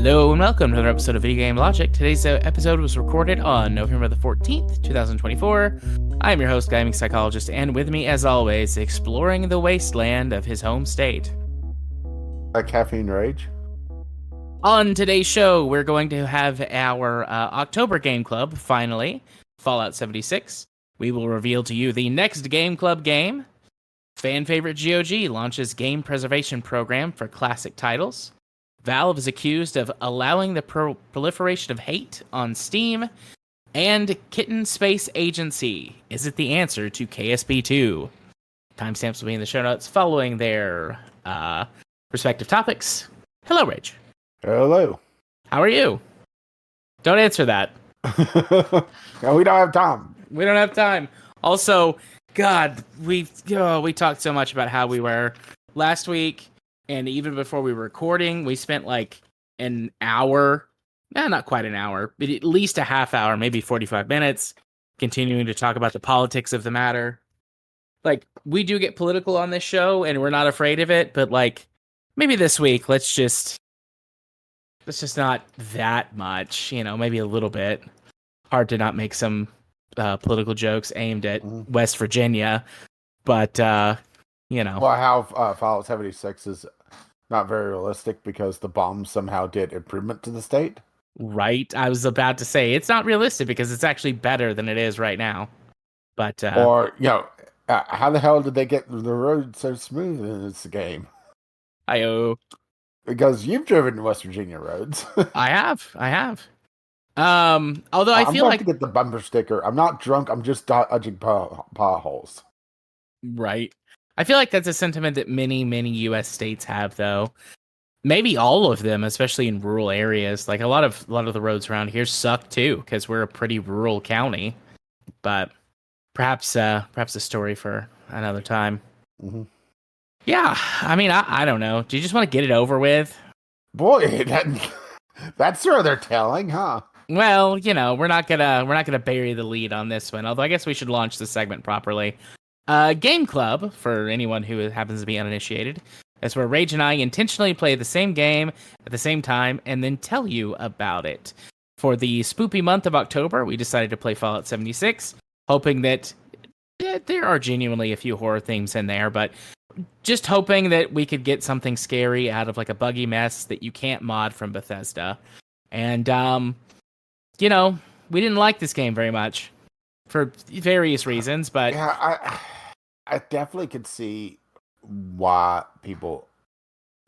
Hello and welcome to another episode of Video Game Logic. Today's episode was recorded on November the 14th, 2024. I am your host, gaming psychologist, and with me, as always, exploring the wasteland of his home state. Caffeine Rage. On today's show, we're going to have our October Game Club, finally, Fallout 76. We will reveal to you the next Game Club game. Fan favorite GOG launches game preservation program for classic titles. Valve is accused of allowing the proliferation of hate on Steam. And Kitten Space Agency. Is it the answer to KSP2? Timestamps will be in the show notes following their respective topics. Hello, Rage. Hello. How are you? Don't answer that. No, we don't have time. We don't have time. Also, God, we talked so much about how we were last week. And even before we were recording, we spent like an hour, not quite an hour, but at least a half hour, maybe 45 minutes, continuing to talk about the politics of the matter. Like, we do get political on this show, and we're not afraid of it, but like, maybe this week, let's just not that much, maybe a little bit. Hard to not make some political jokes aimed at West Virginia, but, Well, how Fallout 76 is not very realistic because the bombs somehow did improvement to the state. Right. I was about to say, it's not realistic because it's actually better than it is right now. But how the hell did they get the road so smooth in this game? Because you've driven West Virginia roads. I have. Although I feel like to get the bumper sticker. I'm not drunk. I'm just dodging potholes. Right. I feel like that's a sentiment that many U.S. states have, though. Maybe all of them, especially in rural areas. Like a lot of the roads around here suck too, because we're a pretty rural county. But perhaps a story for another time. Mm-hmm. Yeah, I mean, I don't know. Do you just want to get it over with? Boy, that's rather telling, huh? Well, we're not gonna bury the lead on this one. Although I guess we should launch the segment properly. Game Club, for anyone who happens to be uninitiated, is where Rage and I intentionally play the same game at the same time and then tell you about it. For the spoopy month of October, we decided to play Fallout 76, hoping that there are genuinely a few horror themes in there, but just hoping that we could get something scary out of like a buggy mess that you can't mod from Bethesda. And, we didn't like this game very much for various reasons, but yeah, I definitely could see why people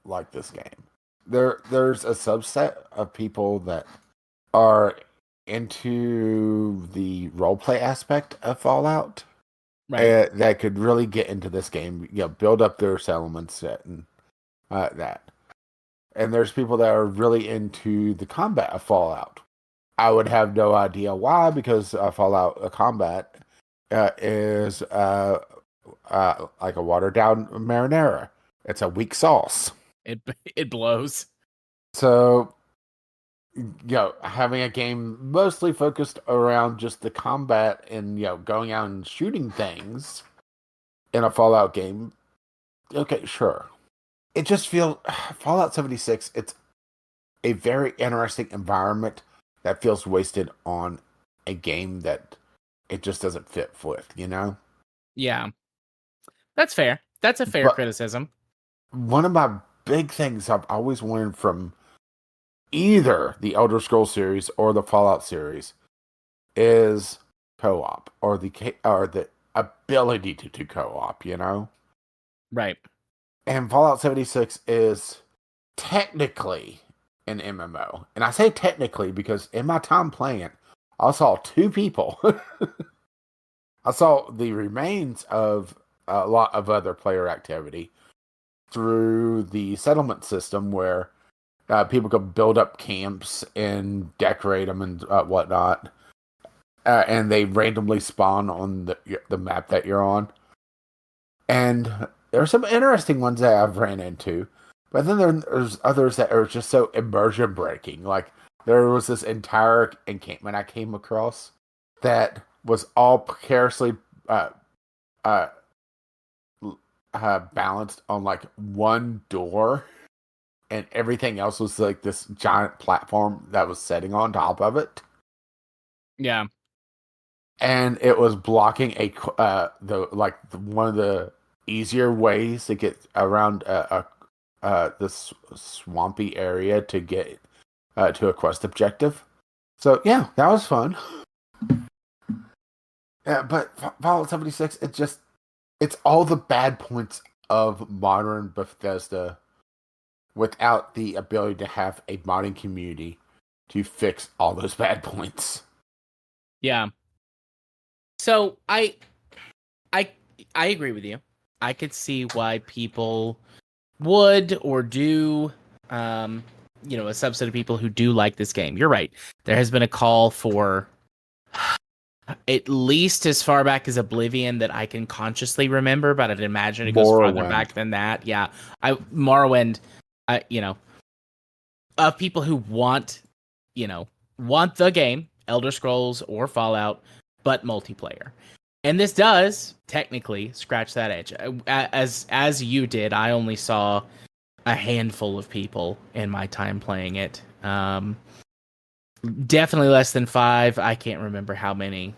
like this game. There's a subset of people that are into the roleplay aspect of Fallout, right. that could really get into this game, build up their settlement set and that. And there's people that are really into the combat of Fallout. I would have no idea why, because Fallout combat is like a watered down marinara. It's a weak sauce. It blows. So, having a game mostly focused around just the combat and going out and shooting things in a Fallout game, okay, sure. It just feels Fallout 76. It's a very interesting environment that feels wasted on a game that it just doesn't fit with, Yeah. That's fair. That's a fair criticism. One of my big things I've always wanted from either the Elder Scrolls series or the Fallout series is co-op or the ability to do co-op, Right. And Fallout 76 is technically an MMO. And I say technically because in my time playing, I saw two people. I saw the remains of a lot of other player activity through the settlement system where people could build up camps and decorate them and whatnot. And they randomly spawn on the map that you're on. And there are some interesting ones that I've ran into. But then there's others that are just so immersion breaking. Like, there was this entire encampment I came across that was all precariously balanced on like one door and everything else was like this giant platform that was sitting on top of it, Yeah. and it was blocking one of the easier ways to get around this swampy area to get to a quest objective. So yeah, that was fun. Yeah, but Fallout 76, it's all the bad points of modern Bethesda without the ability to have a modding community to fix all those bad points. Yeah. So I I agree with you. I could see why people would or do you know, a subset of people who do like this game. You're right. There has been a call for at least as far back as Oblivion that I can consciously remember, but I'd imagine it goes farther Morrowind. back than that. Yeah. Morrowind, you know, of people who want, you know, want the game, Elder Scrolls or Fallout, but multiplayer. And this does technically scratch that edge. As you did, I only saw a handful of people in my time playing it. Definitely less than 5. I can't remember how many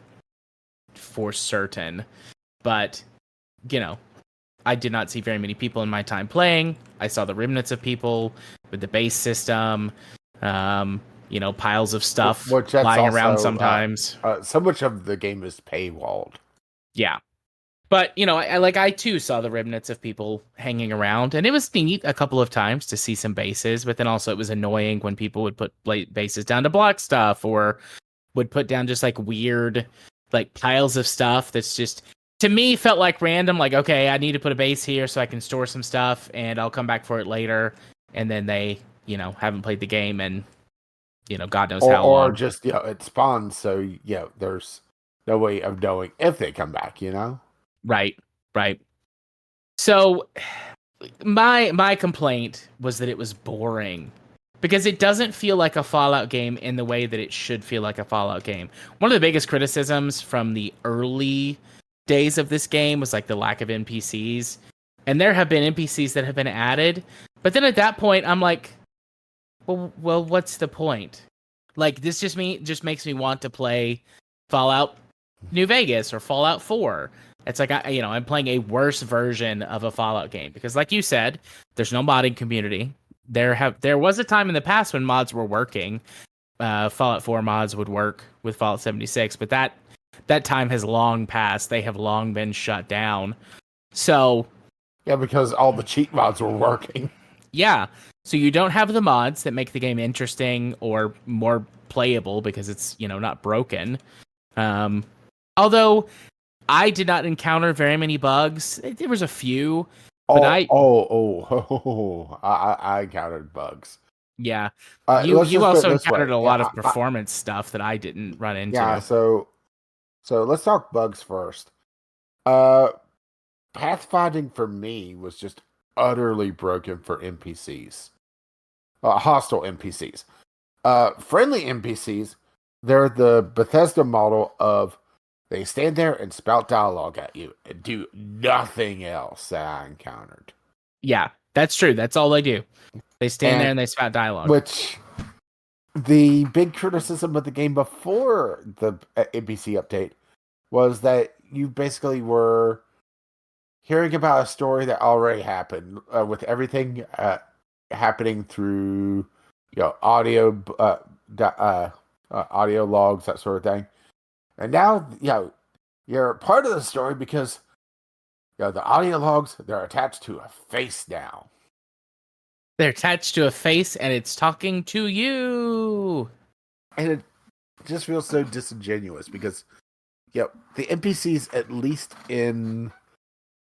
for certain, but you know, I did not see very many people in my time playing. I saw the remnants of people with the base system, you know, piles of stuff Which that's lying around also sometimes. so much of the game is paywalled. Yeah. But, you know, I too saw the remnants of people hanging around, and it was neat a couple of times to see some bases, but then also it was annoying when people would put bases down to block stuff or would put down just like weird, like piles of stuff that's just, to me, felt like random. Like, okay, I need to put a base here so I can store some stuff and I'll come back for it later. And then they, you know, haven't played the game and, you know, God knows how Or long. just, it spawns, so, there's no way of knowing if they come back, Right, right. So my complaint was that it was boring because it doesn't feel like a Fallout game in the way that it should feel like a Fallout game. One of the biggest criticisms from the early days of this game was like the lack of NPCs. And there have been NPCs that have been added, but then at that point I'm like, well, what's the point? Like this just makes me want to play Fallout New Vegas or Fallout 4. It's like I'm playing a worse version of a Fallout game because, like you said, there's no modding community. There was a time in the past when mods were working. Fallout 4 mods would work with Fallout 76, but that time has long passed. They have long been shut down. So Yeah, because all the cheat mods were working. yeah, so you don't have the mods that make the game interesting or more playable because it's not broken. Um, although I did not encounter very many bugs. There was a few, but I encountered bugs. Yeah, Let's you just put it also this way. encountered a lot of performance stuff that I didn't run Yeah, into. so let's talk bugs first. Uh, Pathfinding for me was just utterly broken for NPCs. Hostile NPCs. Friendly NPCs, they're the Bethesda model of they stand there and spout dialogue at you and do nothing else that I encountered. Yeah, that's true. That's all they do. They stand there And and they spout dialogue. which the big criticism of the game before the NPC update was that you basically were hearing about a story that already happened with everything happening through audio audio logs, that sort of thing. And now you're part of the story because the audio logs, they're attached to a face now. They're attached to a face and it's talking to you. And it just feels so disingenuous because the NPCs, at least in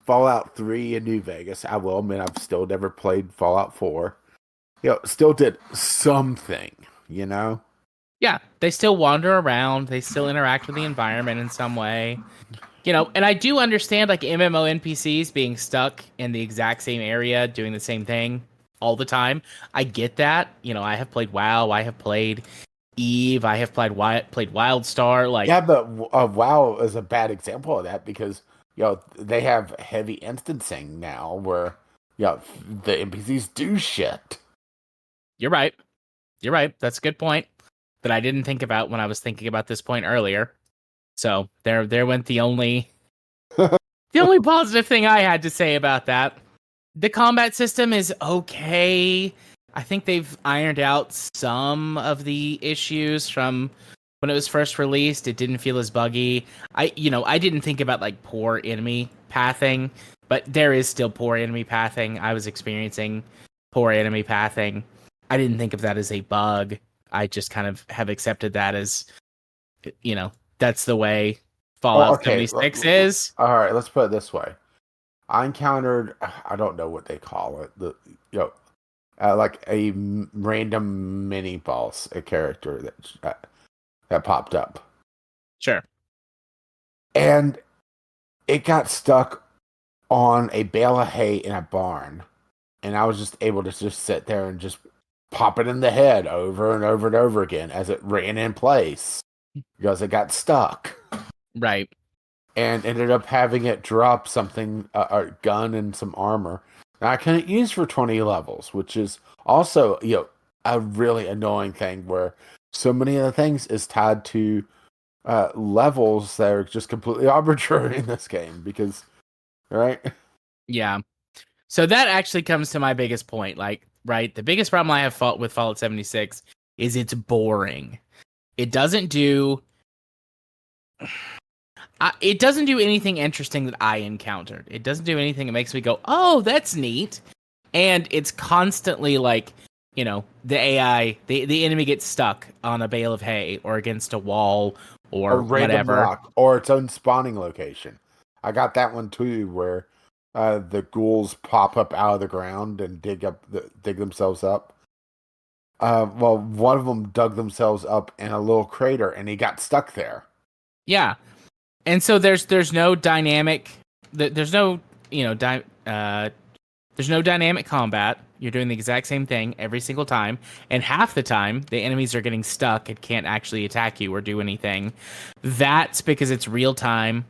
Fallout 3 and New Vegas, I will admit I've still never played Fallout 4, still did something, Yeah, they still wander around. They still interact with the environment in some way. And I do understand like MMO NPCs being stuck in the exact same area doing the same thing all the time. I get that. I have played WoW. I have played Eve. I have played WildStar. Like, yeah, but WoW is a bad example of that because they have heavy instancing now where the NPCs do shit. You're right. You're right. That's a good point that I didn't think about when I was thinking about this point earlier. So there went the only positive thing I had to say about that. The combat system is okay. I think they've ironed out some of the issues from when it was first released. It didn't feel as buggy. I didn't think about like poor enemy pathing, but there is still poor enemy pathing. I was experiencing poor enemy pathing. I didn't think of that as a bug. I just kind of have accepted that as, that's the way Well, Fallout okay. 76 is. All right, let's put it this way. I encountered, I don't know what they call it, like a random mini boss, a character that popped up, Sure. and it got stuck on a bale of hay in a barn, and I was just able to just sit there and just pop it in the head over and over and over again as it ran in place because it got stuck. Right. And ended up having it drop something, a gun and some armor that I couldn't use for 20 levels, which is also, a really annoying thing where so many of the things is tied to levels that are just completely arbitrary in this game because, right? Yeah. So that actually comes to my biggest point. Like, right, the biggest problem I have with Fallout 76 is it's boring. It doesn't do it doesn't do anything interesting that I encountered. It doesn't do anything that makes me go, "Oh, that's neat." And it's constantly like, the AI, the enemy gets stuck on a bale of hay or against a wall A or random whatever. rock or its own spawning location. I got that one too, where the ghouls pop up out of the ground and dig themselves up. Well, one of them dug themselves up in a little crater, and he got stuck there. Yeah. And so there's no dynamic there's no, there's no dynamic combat. You're doing the exact same thing every single time, and half the time the enemies are getting stuck and can't actually attack you or do anything. That's because it's real time.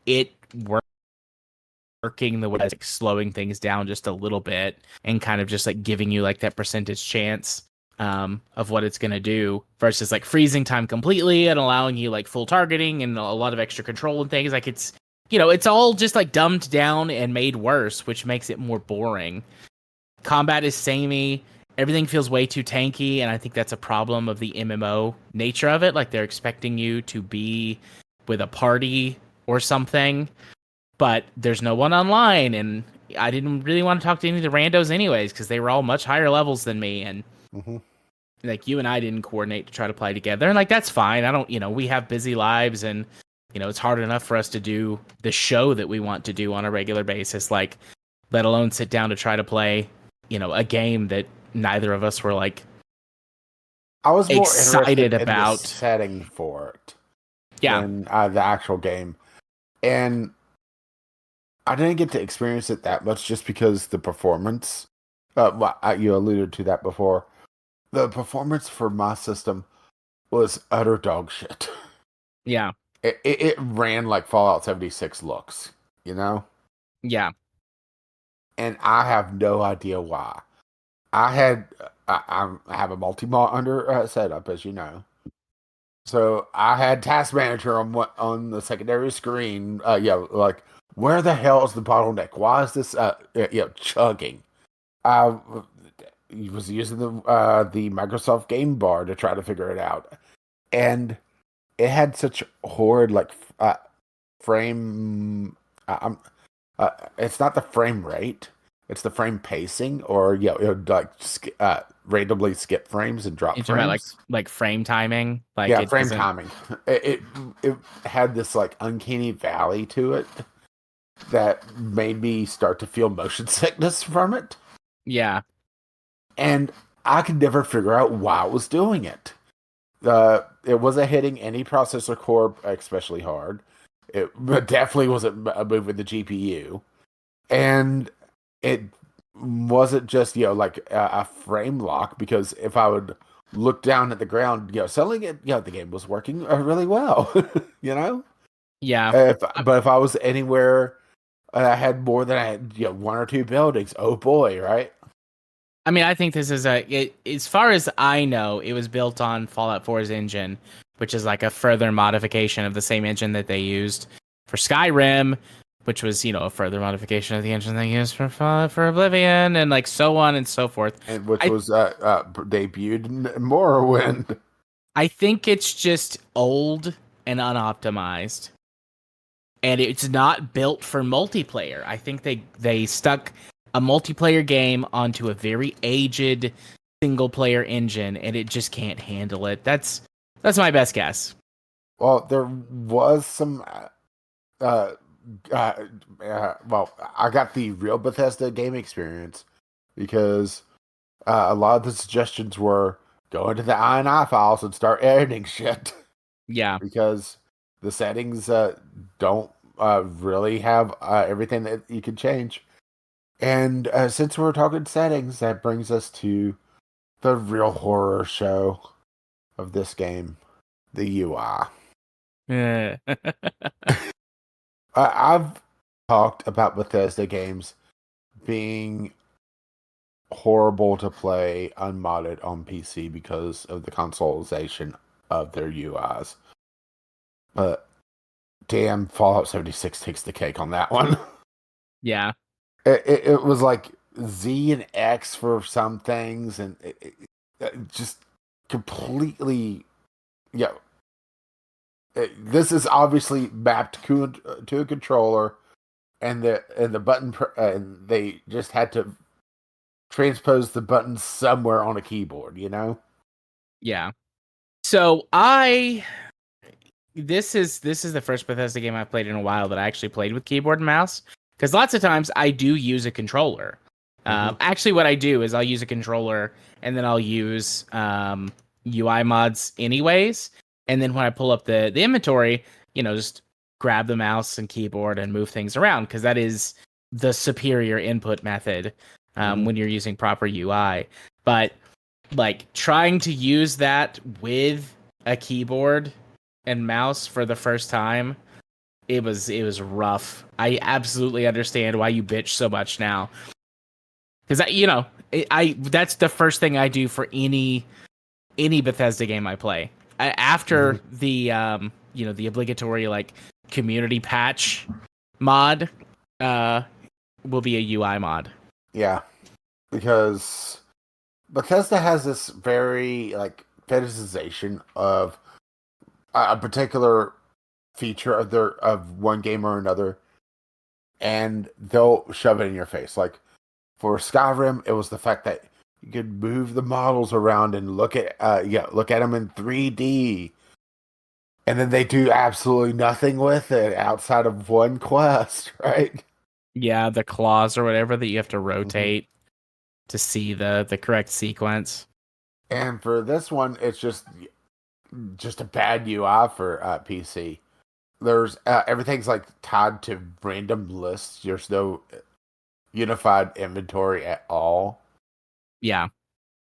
It working the way, like slowing things down just a little bit and kind of just like giving you like that percentage chance of what it's going to do versus like freezing time completely and allowing you like full targeting and a lot of extra control and things. Like it's all just like dumbed down and made worse, which makes it more boring. Combat is samey. Everything feels way too tanky, and I think that's a problem of the MMO nature of it. Like they're expecting you to be with a party or something, but there's no one online, and I didn't really want to talk to any of the randos anyways because they were all much higher levels than me, and Mm-hmm. like you and I didn't coordinate to try to play together, and like that's fine. I don't, we have busy lives, and it's hard enough for us to do the show that we want to do on a regular basis, like let alone sit down to try to play, a game that neither of us were like I was more excited interested in the about. setting for it Yeah, than the actual game, and I didn't get to experience it that much just because the performance. You alluded to that before. The performance for my system was utter dog shit. yeah, It ran like Fallout 76 looks, you know? yeah, And I have no idea why. I have a multi-monitor setup, as you know. So I had Task Manager on the secondary screen. Like where the hell is the bottleneck? Why is this chugging? I was using the Microsoft Game Bar to try to figure it out, and it had such horrid frame. I'm it's not the frame rate; it's the frame pacing, or it would like randomly skip frames and drop you're talking about frames. like frame timing, like Yeah, it frame doesn't. timing. It had this like uncanny valley to it that made me start to feel motion sickness from it, Yeah, and I could never figure out why it was doing it. It wasn't hitting any processor core especially hard. It definitely wasn't moving the GPU, and it wasn't just like a frame lock because if I would look down at the ground, suddenly the game was working really well, you know. yeah. But if I was anywhere, I had more than I had one or two buildings. Oh boy, right? I mean, I think this is as far as I know, it was built on Fallout 4's engine, which is like a further modification of the same engine that they used for Skyrim, which was, a further modification of the engine they used for Fallout for Oblivion, and like so on and so forth. And which I was debuted in Morrowind. I think it's just old and unoptimized, and it's not built for multiplayer. I think they stuck a multiplayer game onto a very aged single player engine, and it just can't handle it. That's my best guess. Well, there was some. Uh, well, I got the real Bethesda game experience because a lot of the suggestions were go into the INI files and start editing shit Yeah. because the settings don't really have everything that you can change. And since we're talking settings, that brings us to the real horror show of this game, the UI. Yeah. I've talked about Bethesda games being horrible to play unmodded on PC because of the consoleization of their UIs. But damn, Fallout 76 takes the cake on that one. Yeah. It was like Z and X for some things, and it just completely, yeah. This is obviously mapped to a controller, and the button, and they just had to transpose the buttons somewhere on a keyboard, you know? Yeah. So I this is the first Bethesda game I've played in a while that I actually played with keyboard and mouse. Because lots of times I do use a controller. Mm-hmm. Actually, what I do is I'll use a controller and then I'll use UI mods anyways. And then when I pull up the inventory, just grab the mouse and keyboard and move things around because that is the superior input method Mm-hmm. when you're using proper UI. But like trying to use that with a keyboard and mouse for the first time, it was rough. I absolutely understand why you bitch so much now, because I that's the first thing I do for any Bethesda game I play. Mm-hmm. After the obligatory like community patch mod, uh, will be a UI mod. Yeah, because Bethesda has this very like fetishization of a particular feature of one game or another, and they'll shove it in your face. Like for Skyrim, it was the fact that you could move the models around and look at them in 3D, and then they do absolutely nothing with it outside of one quest, right? Yeah, the claws or whatever that you have to Mm-hmm. rotate to see the correct sequence. And for this one, it's just a bad UI for PC. There's everything's like tied to random lists. There's no unified inventory at all. Yeah,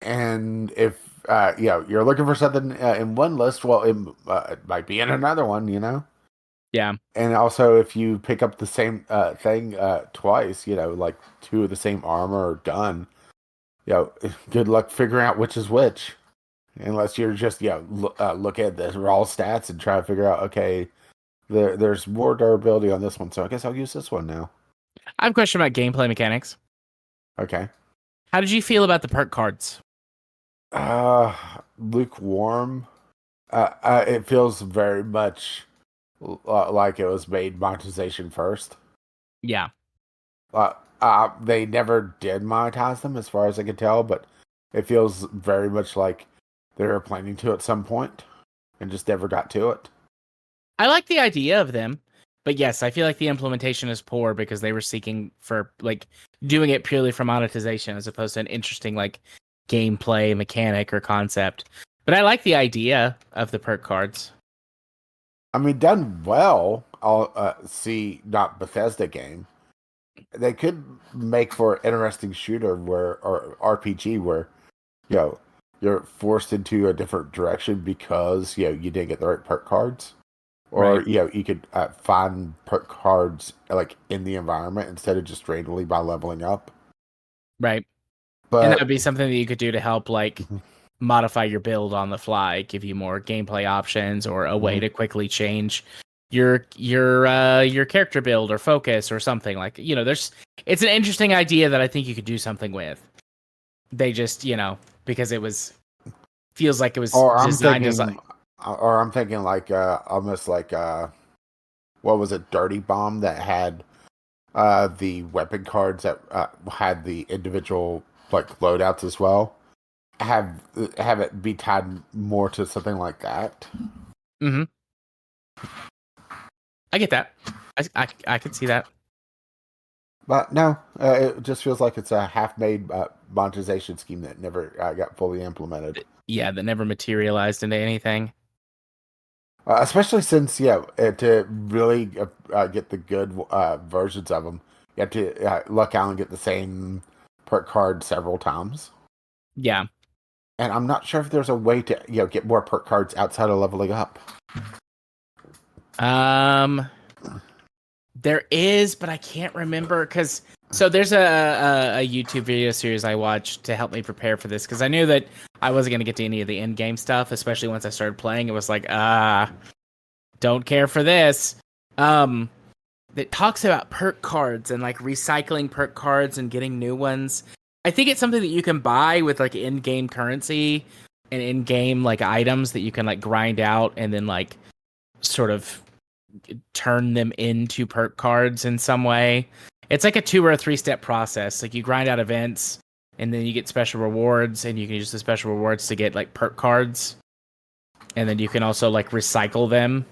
And if you're looking for something in one list, well, it might be in another one, you know. yeah. And also, if you pick up the same thing twice, like two of the same armor or gun, good luck figuring out which is which. Unless you're just look at the raw stats and try to figure out, okay, there's more durability on this one, so I guess I'll use this one now. I have a question about gameplay mechanics. Okay. How did you feel about the perk cards? Uh, Lukewarm. It feels very much like it was made monetization first. Yeah, They never did monetize them, as far as I can tell, but it feels very much like they were planning to at some point and just never got to it. I like the idea of them, but yes, I feel like the implementation is poor because they were seeking for like doing it purely for monetization as opposed to an interesting like gameplay mechanic or concept. But I like the idea of the perk cards. I mean, done well. I'll see, not Bethesda game. They could make for an interesting shooter or RPG where you know you're forced into a different direction because you didn't get the right perk cards, or Right, you could find perk cards like in the environment instead of just randomly by leveling up. right. And that But would be something that you could do to help like Mhm. modify your build on the fly, give you more gameplay options or a way Mhm. to quickly change your character build or focus or something. Like, there's it's an interesting idea that I think you could do something with. They just, because it was feels like it was or designed as like I'm thinking like almost like what was it, Dirty Bomb, that had the weapon cards that had the individual like loadouts as well. Have it be tied more to something like that. Mhm. I get that. I could see that. But no, it just feels like it's a half-made monetization scheme that never got fully implemented. Yeah, that never materialized into anything. Especially since, to really get the good versions of them, you have to luck out and get the same perk card several times. Yeah. And I'm not sure if there's a way to, get more perk cards outside of leveling up. Um There is, but I can't remember because so there's a YouTube video series I watched to help me prepare for this because I knew that I wasn't gonna get to any of the end game stuff, especially once I started playing. It was like, don't care for this. Um, that talks about perk cards and like recycling perk cards and getting new ones. I think it's something that you can buy with like in-game currency and in-game like items that you can like grind out and then like sort of turn them into perk cards in some way. It's like a 2 or a 3-step process. Like you grind out events and then you get special rewards and you can use the special rewards to get like perk cards. And then you can also like recycle them.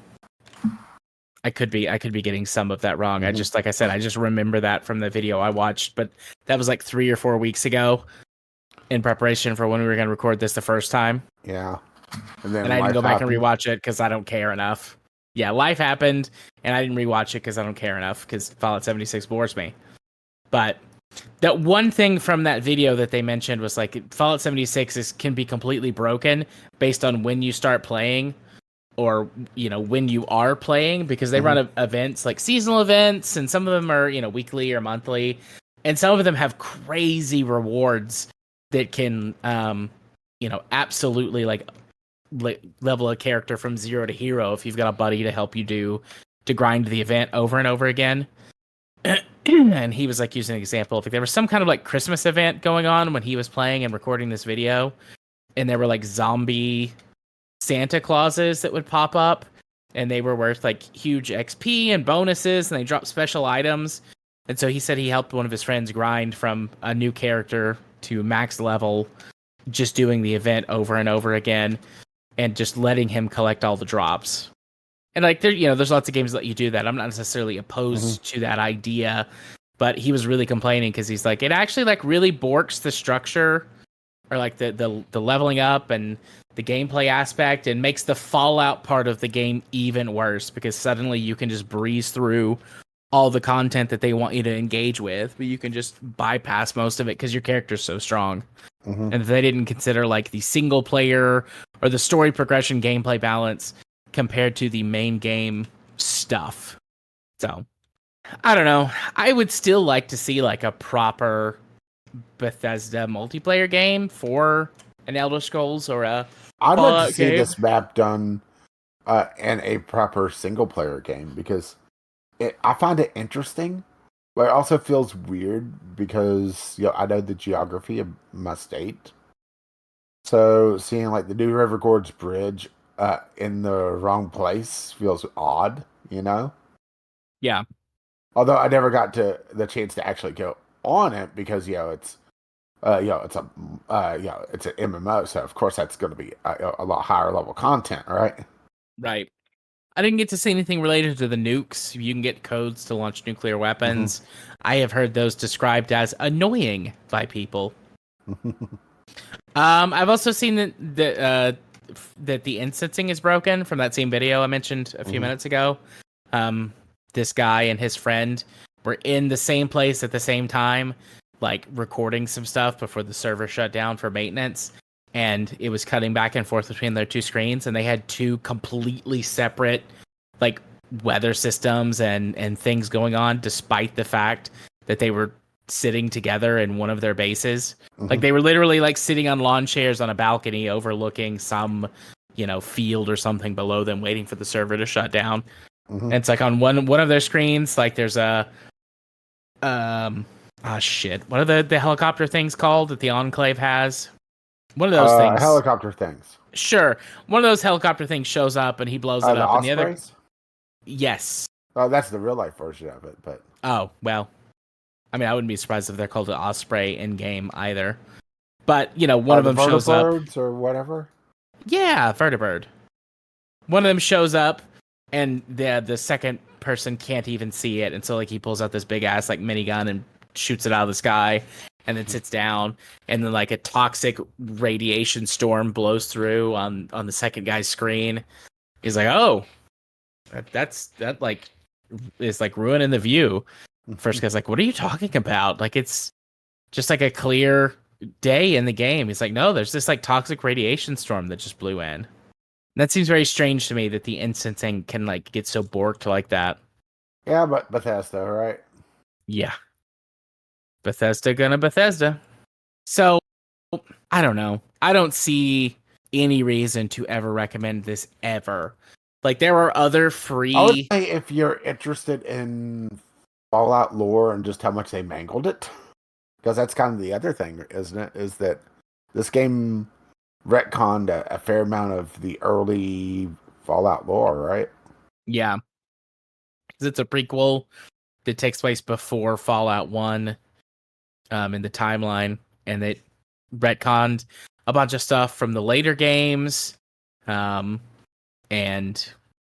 I could be getting some of that wrong. I Hmm. just like I said, I just remember that from the video I watched, but that was like 3 or 4 weeks ago in preparation for when we were going to record this the first time. Yeah. And And then I didn't life go back and happened. rewatch it because I don't care enough. Yeah, life happened, and I didn't rewatch it because I don't care enough because Fallout 76 bores me. But that one thing from that video that they mentioned was like Fallout 76 can be completely broken based on when you start playing or when you are playing because they Hmm. run events like seasonal events and some of them are weekly or monthly and some of them have crazy rewards that can absolutely like level a character from 0 to hero if you've got a buddy to help you to grind the event over and over again. And he was like using an example of like there was some kind of like Christmas event going on when he was playing and recording this video, and there were like zombie Santa Clauses that would pop up, and they were worth like huge XP and bonuses, and they dropped special items. And so he said he helped one of his friends grind from a new character to max level, just doing the event over and over again, and just letting him collect all the drops. And like there's lots of games that let you do that. I'm not necessarily Hmm. opposed to that idea, but he was really complaining because he's like, it actually like really borks the structure or like the leveling up and the gameplay aspect and makes the Fallout part of the game even worse because suddenly you can just breeze through all the content that they want you to engage with, but you can just bypass most of it because your character's so strong. Hmm. And if they didn't consider like the single player or the story progression gameplay balance compared to the main game stuff. So I don't know. I would still like to see like a proper Bethesda multiplayer game for an Elder Scrolls or a I'd like to Fallout see game. this map done in a proper single player game because I find it interesting, but it also feels weird because I know the geography of my state. So seeing like the New River Gorge Bridge in the wrong place feels odd. Yeah, Although I never got to the chance to actually go on it because it's a it's an MMO, so of course that's going to be a lot higher level content, right? right. I didn't get to see anything related to the nukes. You can get codes to launch nuclear Hmm. weapons. I have heard those described as annoying by people. I've also seen that the instancing is broken from that same video I mentioned a few Hmm. minutes ago. Um, this guy and his friend were in the same place at the same time, like recording some stuff before the server shut down for maintenance, and it was cutting back and forth between their two screens, and they had two completely separate like weather systems and things going on, despite the fact that they were sitting together in one of their bases. Like Hmm. they were literally like sitting on lawn chairs on a balcony overlooking some, field or something below them, waiting for the server to shut down. Hmm. And it's like on one of their screens, like there's a shit. What are the helicopter things called that the Enclave has? One of those things. Helicopter things. Sure. One of those helicopter things shows up and he blows it The up, and the other, Ospreys. yes. Oh, that's the real life version of it. But Oh, well. I mean, I wouldn't be surprised if they're called an Osprey in game either. But, one of the them shows up. vertibirds or whatever. Yeah, vertibird. One of them shows up, and the second person can't even see it, and so like he pulls out this big ass like minigun and shoots it out of the sky, and then sits down, and then like a toxic radiation storm blows through on the second guy's screen. He's like, oh, that like is like ruining the view. First guy's like, what are you talking about? Like it's just like a clear day in the game. He's like, no, there's this like toxic radiation storm that just blew in. That seems very strange to me that the instancing can like get so borked like that. Yeah, but Bethesda, right? Yeah. Bethesda gonna Bethesda. So I don't know. I don't see any reason to ever recommend this ever. Like there are other I would free. say if you're interested in Fallout lore and just how much they mangled it, because that's kind of the other thing, isn't it? Is that this game retconned a fair amount of the early Fallout lore, right? Yeah. 'Cause it's a prequel that takes place before Fallout 1 in the timeline, and it retconned a bunch of stuff from the later games, and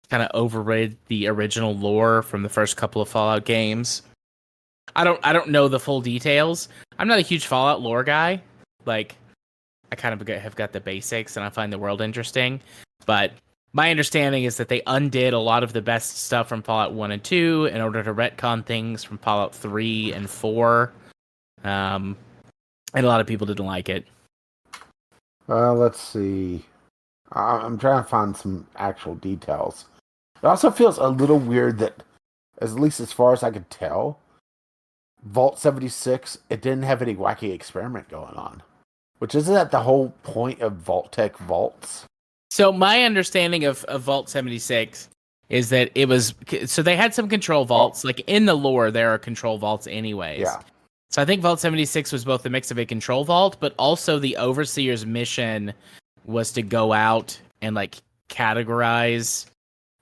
kind of overrid the original lore from the first couple of Fallout games. I don't know the full details. I'm not a huge Fallout lore guy. Like I kind of have got the basics, and I find the world interesting. But my understanding is that they undid a lot of the best stuff from Fallout 1 and 2 in order to retcon things from Fallout 3 and 4. And a lot of people didn't like it. Let's see. I'm trying to find some actual details. It also feels a little weird that, at least as far as I could tell, Vault 76, it didn't have any wacky experiment going on. Which isn't that the whole point of Vault Tech vaults? So my understanding of Vault 76 is that it was, so they had some control vaults. Like in the lore, there are control vaults anyways. Yeah. So I think Vault 76 was both a mix of a control vault, but also the Overseer's mission was to go out and like categorize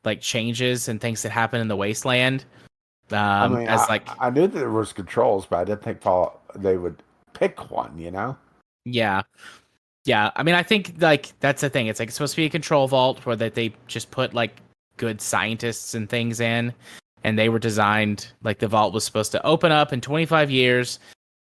like changes and things that happen in the wasteland. I mean, As like, I knew that there was controls, but I didn't think they would pick one, you know? yeah. Yeah, I mean, I think like that's the thing. It's like it's supposed to be a control vault where that they just put like good scientists and things in, and they were designed like the vault was supposed to open up in 25 years,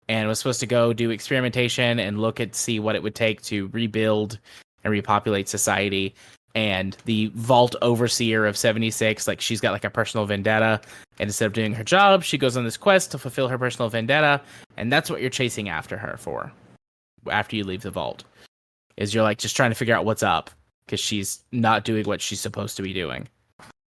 and was supposed to go do experimentation and look at see what it would take to rebuild and repopulate society. And the vault overseer of 76, like she's got like a personal vendetta, and instead of doing her job, she goes on this quest to fulfill her personal vendetta, and that's what you're chasing after her for after you leave the vault. Is you're like just trying to figure out what's up because she's not doing what she's supposed to be doing.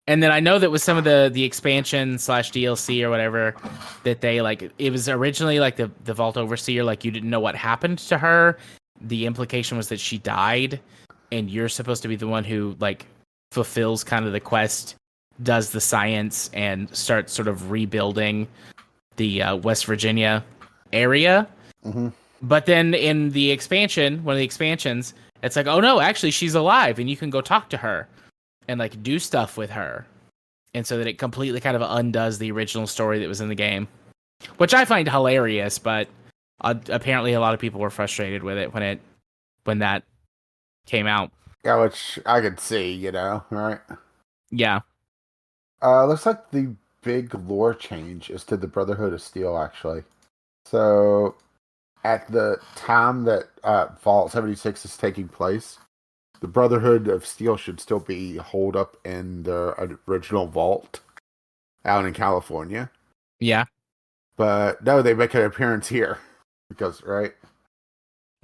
And then I know that with some of the expansion slash DLC or whatever, that they like it was originally like the Vault Overseer, like you didn't know what happened to her. The implication was that she died, and you're supposed to be the one who like fulfills kind of the quest, does the science, and starts sort of rebuilding the West Virginia area. Mm-hmm. But then in the expansion, one of the expansions, it's like, oh no, actually she's alive, and you can go talk to her and like do stuff with her. And so that it completely kind of undoes the original story that was in the game, which I find hilarious, but apparently a lot of people were frustrated with it when that came out. Yeah, which I could see, you know, right? Yeah. Looks like the big lore change is to the Brotherhood of Steel, actually. So, at the time that Fallout 76 is taking place, the Brotherhood of Steel should still be holed up in their original vault out in California. Yeah. But no, they make an appearance here. Because, right?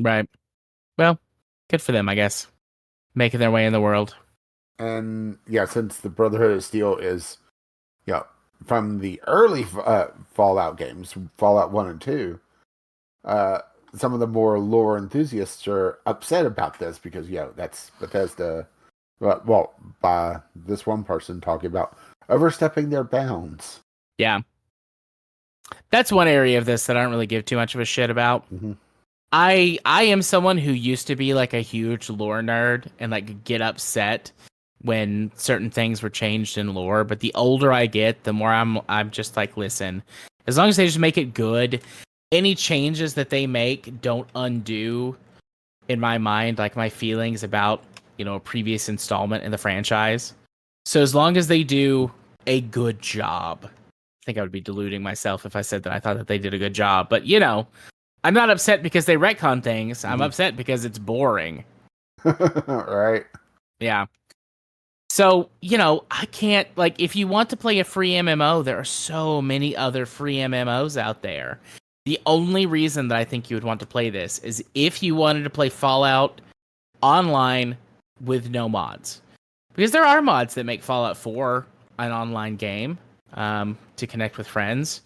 Right. Well, good for them, I guess. Making their way in the world. And yeah, since the Brotherhood of Steel is, you know, from the early Fallout games, Fallout 1 and 2, some of the more lore enthusiasts are upset about this because, that's Bethesda, well, by this one person talking about overstepping their bounds. Yeah. That's one area of this that I don't really give too much of a shit about. Mm-hmm. I am someone who used to be like a huge lore nerd and like get upset when certain things were changed in lore, but the older I get, the more I'm just like, listen, as long as they just make it good, any changes that they make don't undo, in my mind, like my feelings about, a previous installment in the franchise. So as long as they do a good job, I think I would be deluding myself if I said that I thought that they did a good job, but I'm not upset because they retcon things. I'm upset because it's boring. Right. Yeah. So, I can't, like, if you want to play a free MMO, there are so many other free MMOs out there. The only reason that I think you would want to play this is if you wanted to play Fallout online with no mods. Because there are mods that make Fallout 4 an online game to connect with friends.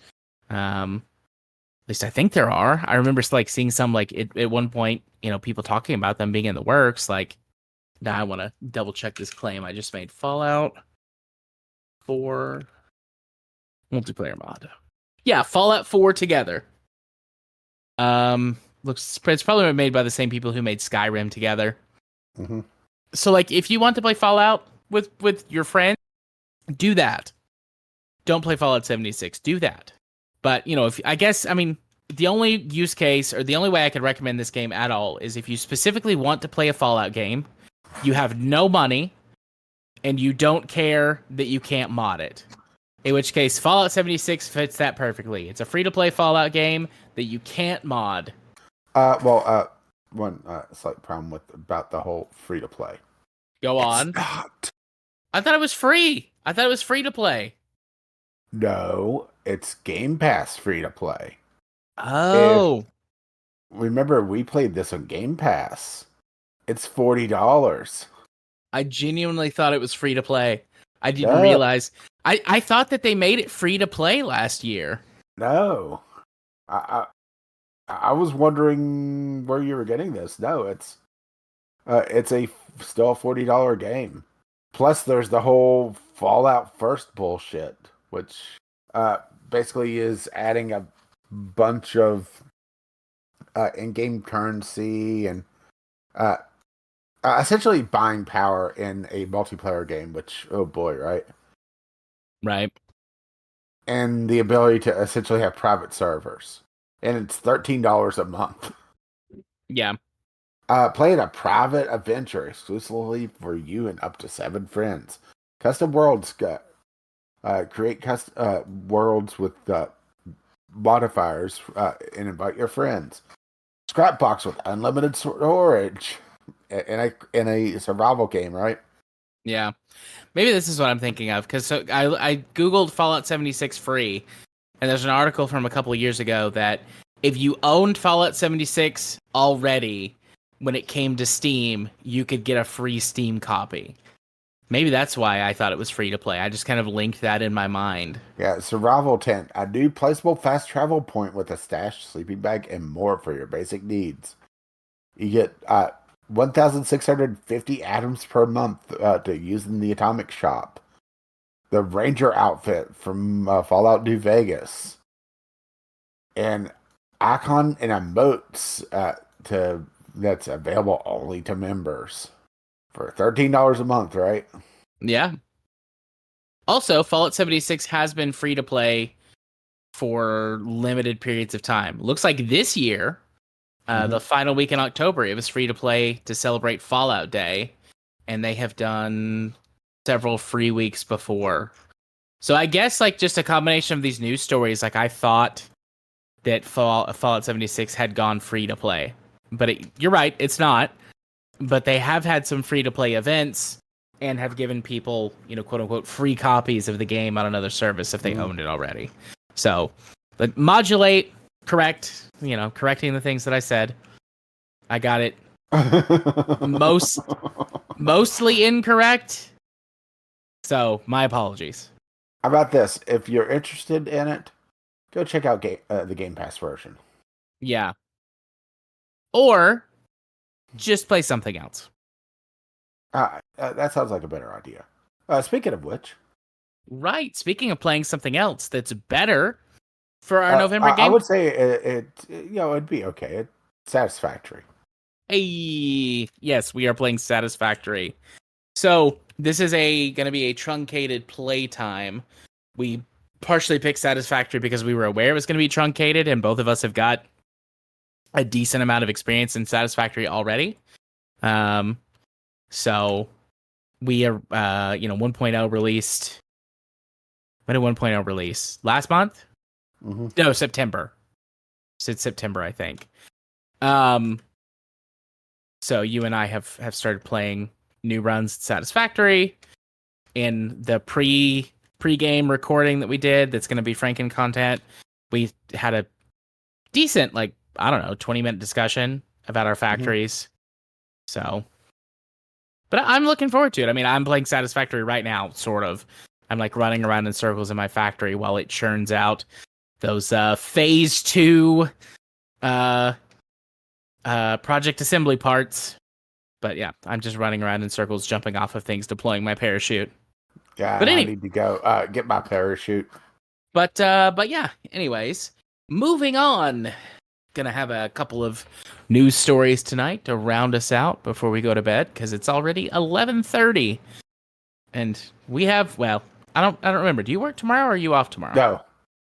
At least I think there are. I remember like seeing some like at one point, people talking about them being in the works. Like, now I want to double check this claim I just made. Fallout 4 multiplayer mod. Yeah, Fallout 4 together. Looks it's probably made by the same people who made Skyrim together. Mm-hmm. So like, if you want to play Fallout with your friends, do that. Don't play Fallout 76. Do that. But, the only use case or the only way I could recommend this game at all is if you specifically want to play a Fallout game, you have no money, and you don't care that you can't mod it. In which case, Fallout 76 fits that perfectly. It's a free-to-play Fallout game that you can't mod. One slight problem about the whole free-to-play. Go on. It's not. I thought it was free. I thought it was free-to-play. No, it's Game Pass free-to-play. Oh. Remember, we played this on Game Pass. It's $40. I genuinely thought it was free to play. I didn't No. realize. I thought that they made it free to play last year. No. I was wondering where you were getting this. No, it's still a $40 game. Plus, there's the whole Fallout First bullshit, which basically is adding a bunch of in-game currency and essentially buying power in a multiplayer game, which, oh boy, right? Right. And the ability to essentially have private servers. And it's $13 a month. Yeah. Playing a private adventure exclusively for you and up to 7 friends. Custom worlds. Create custom worlds with modifiers and invite your friends. Scrapbox with unlimited storage. In a survival game, right? Yeah. Maybe this is what I'm thinking of, because I Googled Fallout 76 free, and there's an article from a couple of years ago that if you owned Fallout 76 already, when it came to Steam, you could get a free Steam copy. Maybe that's why I thought it was free to play. I just kind of linked that in my mind. Yeah, survival tent. A new placeable fast travel point with a stash, sleeping bag, and more for your basic needs. You get 1,650 atoms per month to use in the Atomic Shop. The Ranger outfit from Fallout New Vegas. And icon and emotes that's available only to members. For $13 a month, right? Yeah. Also, Fallout 76 has been free to play for limited periods of time. Looks like this year, the final week in October, it was free to play to celebrate Fallout Day, and they have done several free weeks before. So I guess like just a combination of these news stories, like I thought that Fallout 76 had gone free to play, but you're right, it's not. But they have had some free to play events and have given people, quote unquote, free copies of the game on another service if they owned it already. So, but modulate, correct, correcting the things that I said. I got it mostly incorrect. So, my apologies. How about this? If you're interested in it, go check out the Game Pass version. Yeah. Or just play something else. That sounds like a better idea. Speaking of which, Right. Speaking of playing something else that's better for our November I game. would say it'd be okay. It's satisfactory. Hey, yes, we are playing Satisfactory. So this is going to be a truncated playtime. We partially picked Satisfactory because we were aware it was going to be truncated, and both of us have got a decent amount of experience in Satisfactory already. So we are, 1.0 released. When did 1.0 release? Last month? Mm-hmm. No, September. It's September, I think. So you and I have started playing new runs Satisfactory. In the pre-game recording that we did, that's going to be Franken content, we had a decent, 20-minute discussion about our factories. So, but I'm looking forward to it. I mean, I'm playing Satisfactory right now, sort of. I'm like running around in circles in my factory while it churns out those phase 2 project assembly parts. But yeah, I'm just running around in circles, jumping off of things, deploying my parachute. Yeah, But and I need to go get my parachute. But yeah, anyways, moving on. Gonna have a couple of news stories tonight to round us out before we go to bed, because it's already 11:30. And we have, well, I don't remember. Do you work tomorrow or are you off tomorrow? No,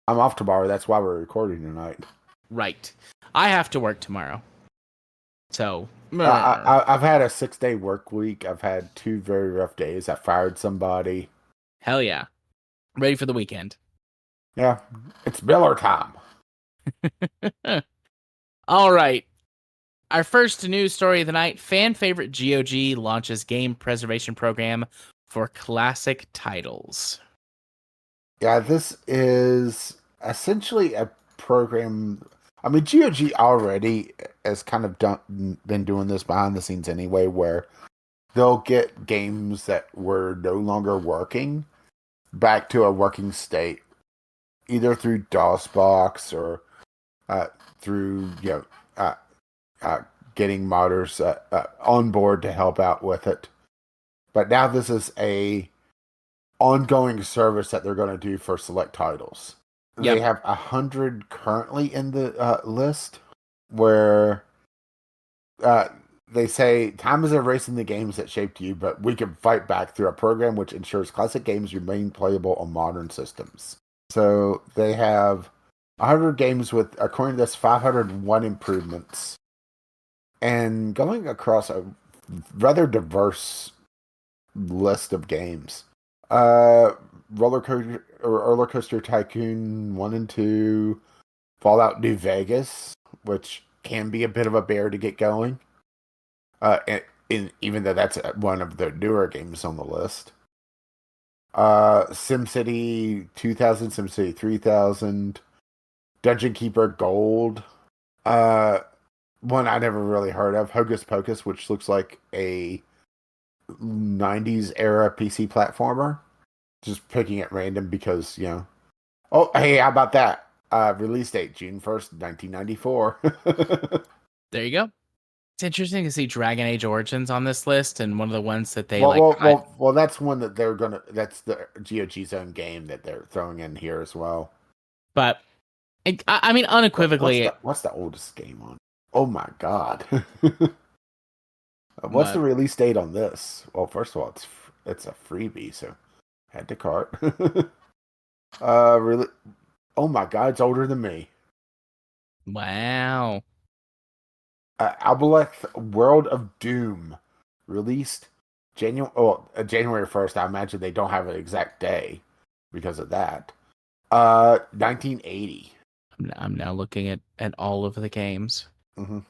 I'm off tomorrow. That's why we're recording tonight. Right. I have to work tomorrow. So I've had a 6-day work week. I've had 2 very rough days. I fired somebody. hell yeah. Ready for the weekend. Yeah, it's Miller time. All right. Our first news story of the night, fan favorite GOG launches game preservation program for classic titles. Yeah, this is essentially a program. I mean, GOG already has kind of been doing this behind the scenes anyway, where they'll get games that were no longer working back to a working state, either through DOSBox or through getting modders on board to help out with it. But now this is a ongoing service that they're going to do for select titles. Yep. They have 100 currently in the list, where they say time is erasing the games that shaped you, but we can fight back through a program which ensures classic games remain playable on modern systems. So they have 100 games with, according to this, 501 improvements, and going across a rather diverse list of games. Roller Coaster Tycoon 1 and 2, Fallout New Vegas, which can be a bit of a bear to get going. Even though that's one of the newer games on the list. SimCity 2000, SimCity 3000, Dungeon Keeper Gold. One I never really heard of, Hocus Pocus, which looks like a 90s era PC platformer. Just picking at random because, Oh, hey, how about that? Release date, June 1st, 1994. There you go. It's interesting to see Dragon Age Origins on this list, and one of the ones that they well, that's one that that's the GOG's own game that they're throwing in here as well. But I mean, unequivocally, what's the oldest game on? Oh my god. What's What? the release date on this? Well, first of all, it's a freebie, so add to cart. Really? Oh my god, it's older than me. Wow. Aboleth World of Doom, released January 1st. I imagine they don't have an exact day because of that. 1980. I'm now looking at all of the games. Mm-hmm.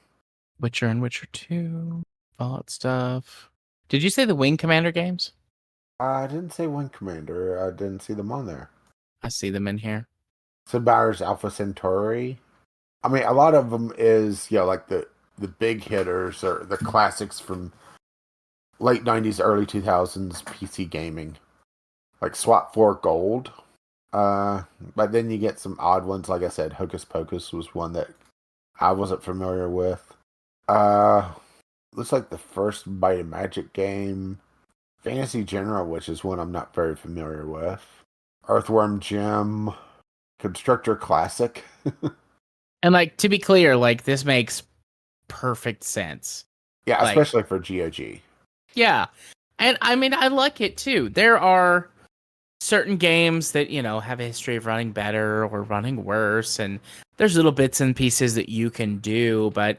Witcher and Witcher 2, Fallout stuff. Did you say the Wing Commander games? I didn't say Wing Commander. I didn't see them on there. I see them in here. Sid Meier's Alpha Centauri. I mean, a lot of them is, like the big hitters or the classics from late 90s, early 2000s PC gaming. Like SWAT 4 Gold. But then you get some odd ones. Like I said, Hocus Pocus was one that I wasn't familiar with. Uh, Looks like the first Bite of Magic game. Fantasy General, which is one I'm not very familiar with. Earthworm Jim. Constructor Classic. And like to be clear, like this makes perfect sense. Yeah, Like, especially for GOG. yeah. And I mean, I like it too. There are certain games that, have a history of running better or running worse. And there's little bits and pieces that you can do. But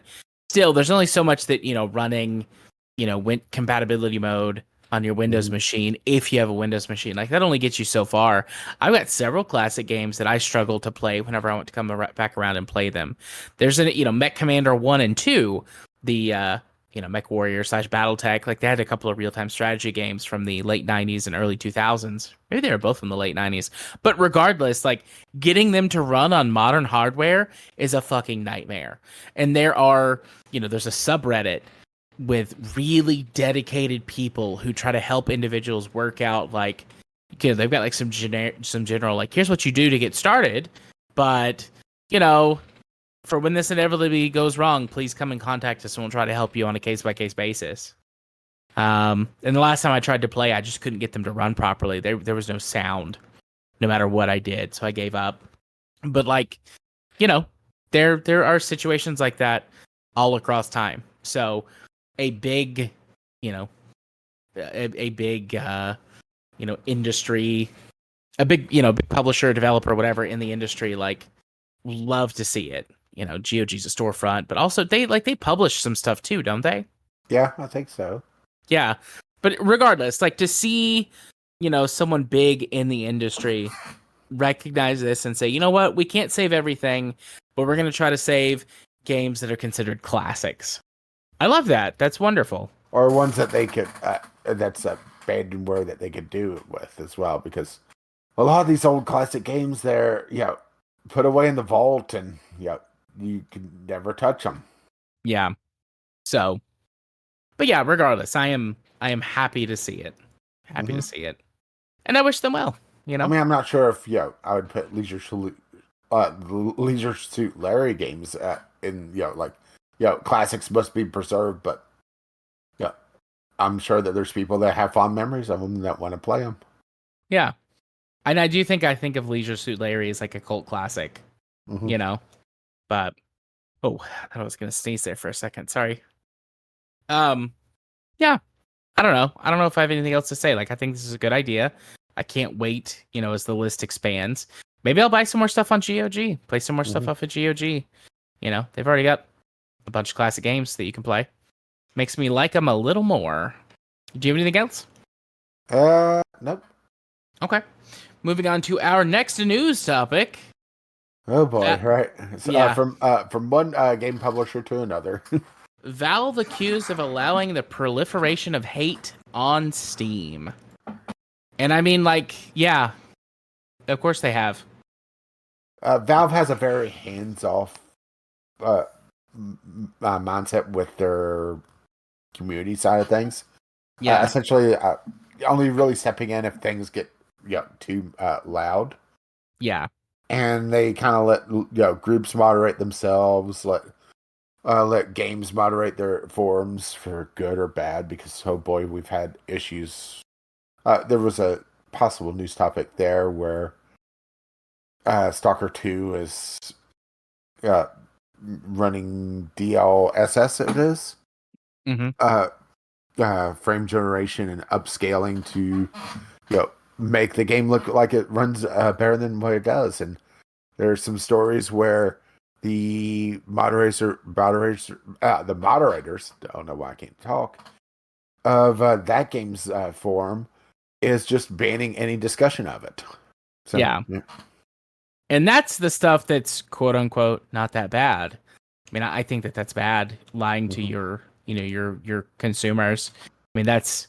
still, there's only so much that, running, compatibility mode on your Windows machine, if you have a Windows machine. Like, that only gets you so far. I've got several classic games that I struggle to play whenever I want to come back around and play them. There's, Mech Commander 1 and 2, the, Mech Warrior / Battletech. Like, they had a couple of real-time strategy games from the late 90s and early 2000s. Maybe they were both from the late 90s. But regardless, like, getting them to run on modern hardware is a fucking nightmare. And there are, there's a subreddit with really dedicated people who try to help individuals work out, like, they've got like some general, like, here's what you do to get started, but for when this inevitably goes wrong, please come and contact us and we'll try to help you on a case-by-case basis. And the last time I tried to play, I just couldn't get them to run properly. There was no sound no matter what I did, so I gave up. But like, there are situations like that all across time. So a big, a big, industry, a big, big publisher, developer, whatever in the industry, like, love to see it. GOG's a storefront, but also they publish some stuff too, don't they? Yeah, I think so. Yeah. But regardless, like, to see, someone big in the industry recognize this and say, you know what, we can't save everything, but we're going to try to save games that are considered classics. I love that. That's wonderful. Or ones that they could, that's a bad word that they could do it with as well, because a lot of these old classic games, they're, put away in the vault and, you can never touch them. Yeah. So, but yeah, regardless, I am happy to see it. Happy to see it. And I wish them well, I mean, I'm not sure if, I would put Leisure Suit Larry games in, classics must be preserved, but, I'm sure that there's people that have fond memories of them that want to play them. Yeah. And I think of Leisure Suit Larry as like a cult classic, but, oh, I was going to sneeze there for a second. Sorry. Yeah, I don't know. I don't know if I have anything else to say. Like, I think this is a good idea. I can't wait, as the list expands. Maybe I'll buy some more stuff on GOG, play some more stuff off of GOG. They've already got a bunch of classic games that you can play. Makes me like them a little more. Do you have anything else? Nope. Okay. Moving on to our next news topic. Oh boy, right. So, yeah. From one game publisher to another. Valve accused of allowing the proliferation of hate on Steam. And I mean, like, yeah, of course they have. Valve has a very hands-off mindset with their community side of things. Yeah. Essentially, only really stepping in if things get too loud. Yeah. And they kind of let groups moderate themselves, let games moderate their forums for good or bad, because oh boy, we've had issues. There was a possible news topic there where Stalker 2 is running DLSS, it is. Frame generation and upscaling to make the game look like it runs better than what it does. And there's some stories where the moderators, I don't know why I can't talk, of that game's forum is just banning any discussion of it. So, yeah. And that's the stuff that's quote unquote not that bad. I mean, I think that's bad, lying to your consumers. I mean, that's,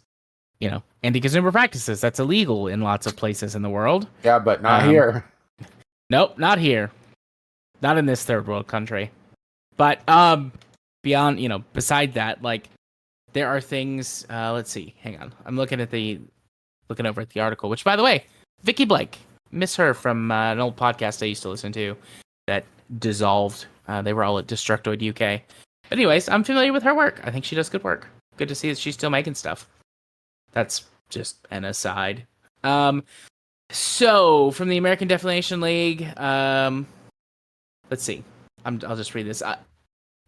anti-consumer practices. That's illegal in lots of places in the world. Yeah, but not here. Nope, not here. Not in this third world country. But beyond, beside that, like, there are things. Let's see. Hang on. I'm looking over at the article. Which, by the way, Vicky Blake miss her from an old podcast I used to listen to that dissolved. They were all at Destructoid UK. But anyways, I'm familiar with her work. I think she does good work. Good to see that she's still making stuff. That's just an aside. So from the American Defamation League, let's see. I'll just read this.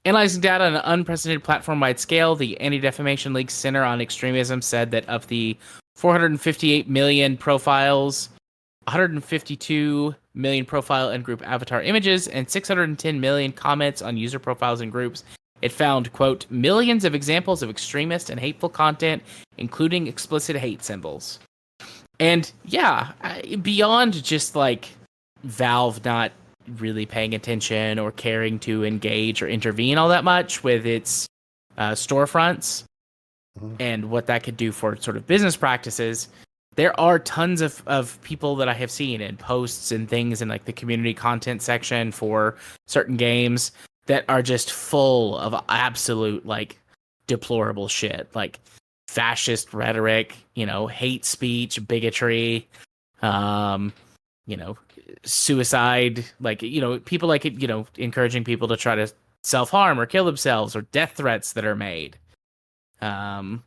Analyzing data on an unprecedented platform-wide scale, the Anti-Defamation League Center on Extremism said that of the 458 million profiles, 152 million profile and group avatar images, and 610 million comments on user profiles and groups, it found, quote, millions of examples of extremist and hateful content, including explicit hate symbols. And yeah, beyond just like Valve not really paying attention or caring to engage or intervene all that much with its storefronts and what that could do for sort of business practices, there are tons of people that I have seen in posts and things in like the community content section for certain games that are just full of absolute like deplorable shit, like fascist rhetoric, hate speech, bigotry, suicide, like, people like it, encouraging people to try to self-harm or kill themselves, or death threats that are made. And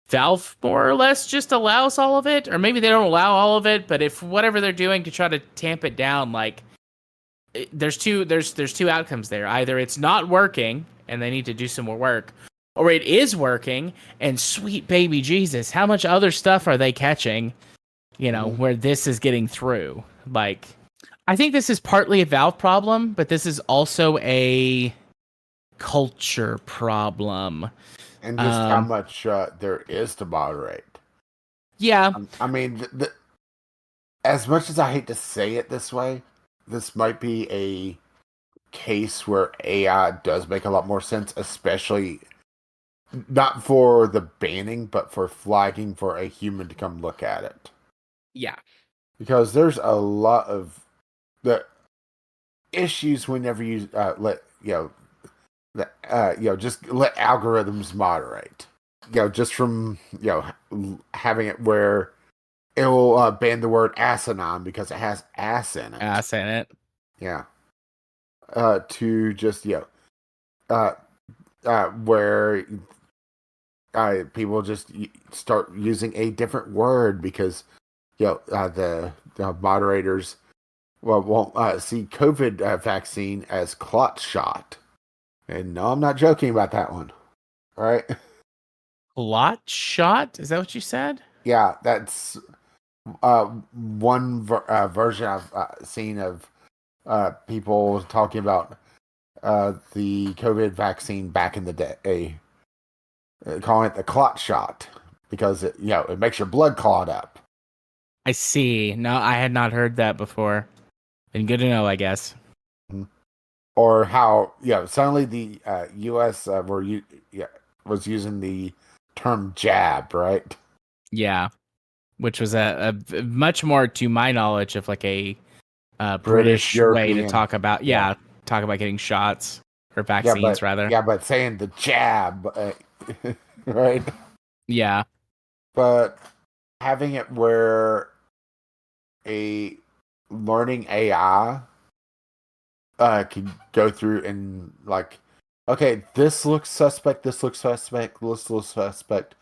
Valve more or less just allows all of it, or maybe they don't allow all of it, but if whatever they're doing to try to tamp it down, like there's two outcomes there. Either it's not working and they need to do some more work, or it is working and sweet baby Jesus, how much other stuff are they catching, where this is getting through? Like, I think this is partly a Valve problem, but this is also a culture problem. And just how much there is to moderate. Yeah. I mean, as much as I hate to say it this way, this might be a case where AI does make a lot more sense, especially not for the banning, but for flagging for a human to come look at it. Yeah. Because there's a lot of the issues whenever you just let algorithms moderate. Just from having it where it will ban the word asinine because it has ass in it. Ass in it. Yeah. To just where people just start using a different word because the moderators won't see COVID vaccine as clot shot. And no, I'm not joking about that one. All right. Clot shot? Is that what you said? Yeah, that's one version I've seen of people talking about the COVID vaccine back in the day, calling it the clot shot because it makes your blood clot up. I see. No, I had not heard that before. And good to know, I guess. Mm-hmm. Or how suddenly the U.S. Was using the term jab, right? Yeah, which was a much more, to my knowledge, of like a British way to talk about getting shots or vaccines, rather. Yeah, but saying the jab, right? Yeah. But having it where a learning AI can go through and like, okay, this looks suspect, this looks suspect, this looks suspect.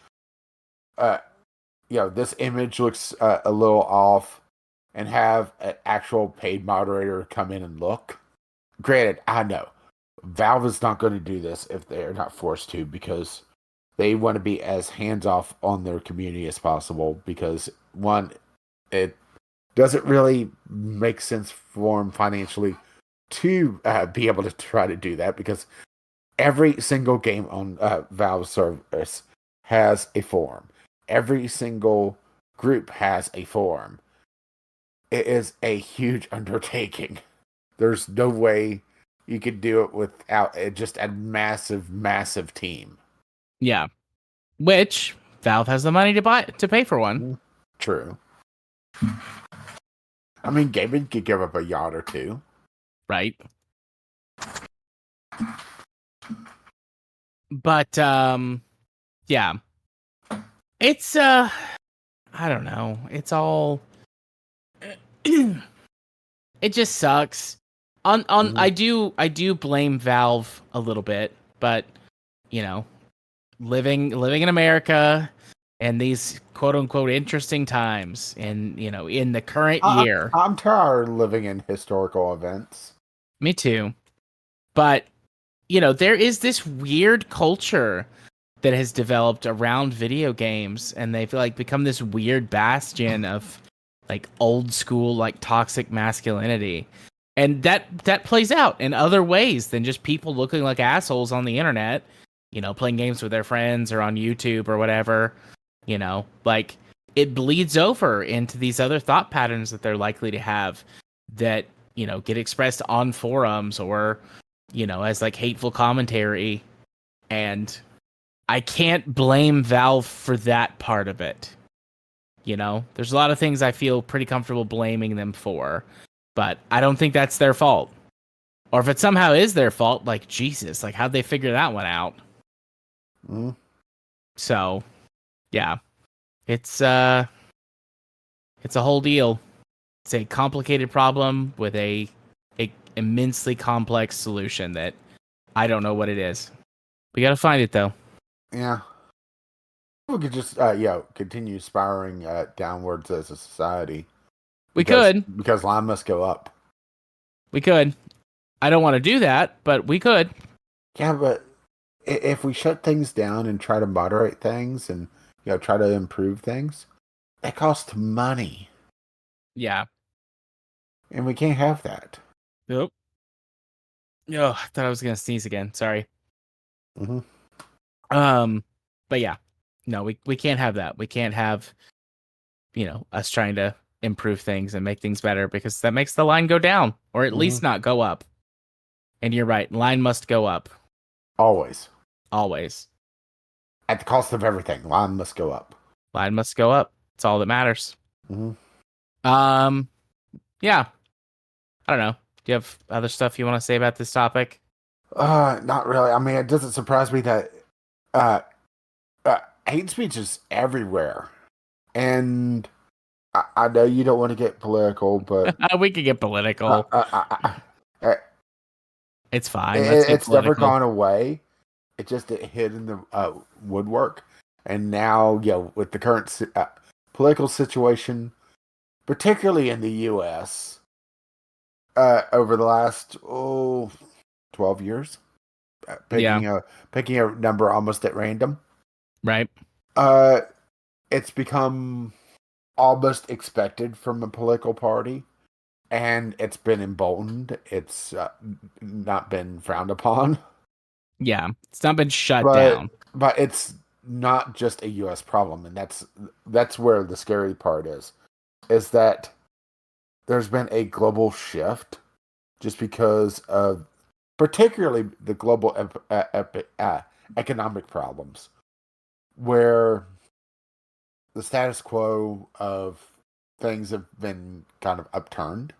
This image looks a little off, and have an actual paid moderator come in and look. Granted, I know Valve is not going to do this if they're not forced to, because they want to be as hands-off on their community as possible, because one, it doesn't really make sense for them financially to be able to try to do that, because every single game on Valve service has a forum. Every single group has a forum. It is a huge undertaking. There's no way you could do it without just a massive, massive team. Yeah. Which Valve has the money to pay for one. True. I mean, Gaben could give up a yacht or two. Right. But yeah. It's I don't know. It's all It just sucks. Mhm. I do blame Valve a little bit, but you know, living in America and these quote unquote interesting times and in the current year. I'm tired of living in historical events. Me too. But there is this weird culture that has developed around video games, and they've like become this weird bastion of like old school like toxic masculinity. And that plays out in other ways than just people looking like assholes on the internet, playing games with their friends or on YouTube or whatever. Like it bleeds over into these other thought patterns that they're likely to have that, get expressed on forums or, as like hateful commentary. And I can't blame Valve for that part of it. There's a lot of things I feel pretty comfortable blaming them for, but I don't think that's their fault. Or if it somehow is their fault, like Jesus, like how'd they figure that one out? Mm. So, yeah, it's it's a whole deal. It's a complicated problem with a immensely complex solution that I don't know what it is. We gotta find it though. Yeah. We could just, continue spiraling downwards as a society. We could. Because line must go up. We could. I don't want to do that, but we could. Yeah, but if we shut things down and try to moderate things and try to improve things, that costs money, Yeah. and we can't have that. Nope. Oh, I thought I was gonna sneeze again. Sorry. Mm-hmm. But yeah, no, we can't have that. We can't have us trying to improve things and make things better because that makes the line go down or at least not go up. And you're right, line must go up Always. always. At the cost of everything, line must go up. Line must go up. It's all that matters. Mm-hmm. Yeah. I don't know. Do you have other stuff you want to say about this topic? Not really. I mean, it doesn't surprise me that uh, hate speech is everywhere. And I know you don't want to get political, but We could get political. It's fine. It's never gone away. It just hid in the woodwork. And now, with the current political situation, particularly in the U.S., over the last 12 years, picking a number almost at random, right? It's become almost expected from a political party, and it's been emboldened. It's not been frowned upon. Yeah, it's not been shut down. But it's not just a U.S. problem, and that's where the scary part is that there's been a global shift just because of particularly the global economic problems, where the status quo of things have been kind of upturned.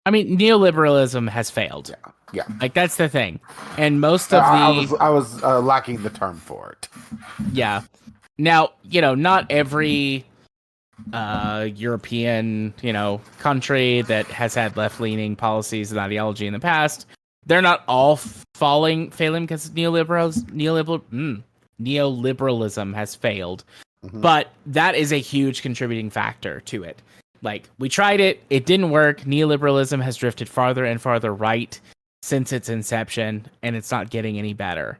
I mean, neoliberalism has failed. Yeah. Like that's the thing, and most of I was lacking the term for it. Yeah. Now, not every European, country that has had left-leaning policies and ideology in the past, they're not all failing because neoliberalism has failed. Mm-hmm. But that is a huge contributing factor to it. Like, we tried it, it didn't work. Neoliberalism has drifted farther and farther right since its inception, and it's not getting any better.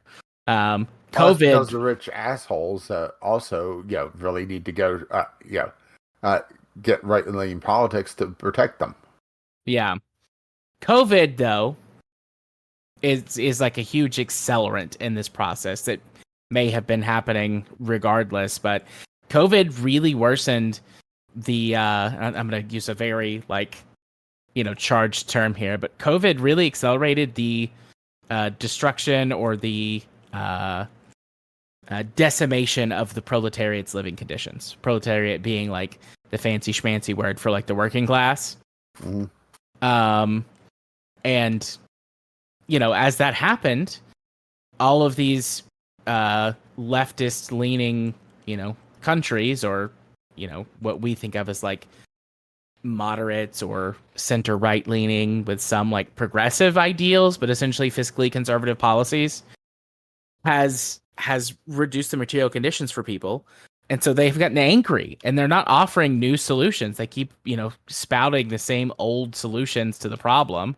COVID, because the rich assholes also, really need to go, get right-leaning politics to protect them. Yeah. COVID, though, is like a huge accelerant in this process that may have been happening regardless, but COVID really worsened the I'm going to use a very charged term here, but COVID really accelerated the destruction or the decimation of the proletariat's living conditions. Proletariat being like the fancy schmancy word for like the working class. Mm-hmm. And as that happened, all of these leftist leaning, countries or, what we think of as like moderates or center right leaning with some like progressive ideals, but essentially fiscally conservative policies, has reduced the material conditions for people. And so they've gotten angry and they're not offering new solutions. They keep, spouting the same old solutions to the problem,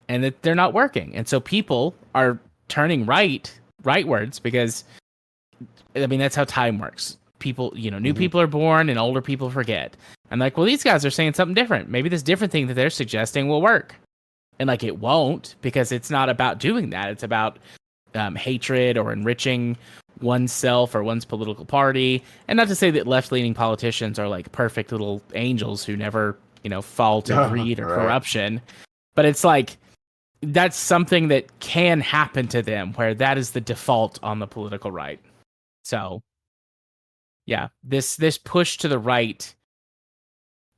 and that they're not working. And so people are turning rightwards because, I mean, that's how time works. People, new people are born and older people forget. And like, well, these guys are saying something different. Maybe this different thing that they're suggesting will work. And like, it won't, because it's not about doing that. It's about hatred or enriching oneself or one's political party. And not to say that left-leaning politicians are like perfect little angels who never, fall to greed or corruption. But it's like, that's something that can happen to them, where that is the default on the political right. So, yeah, this push to the right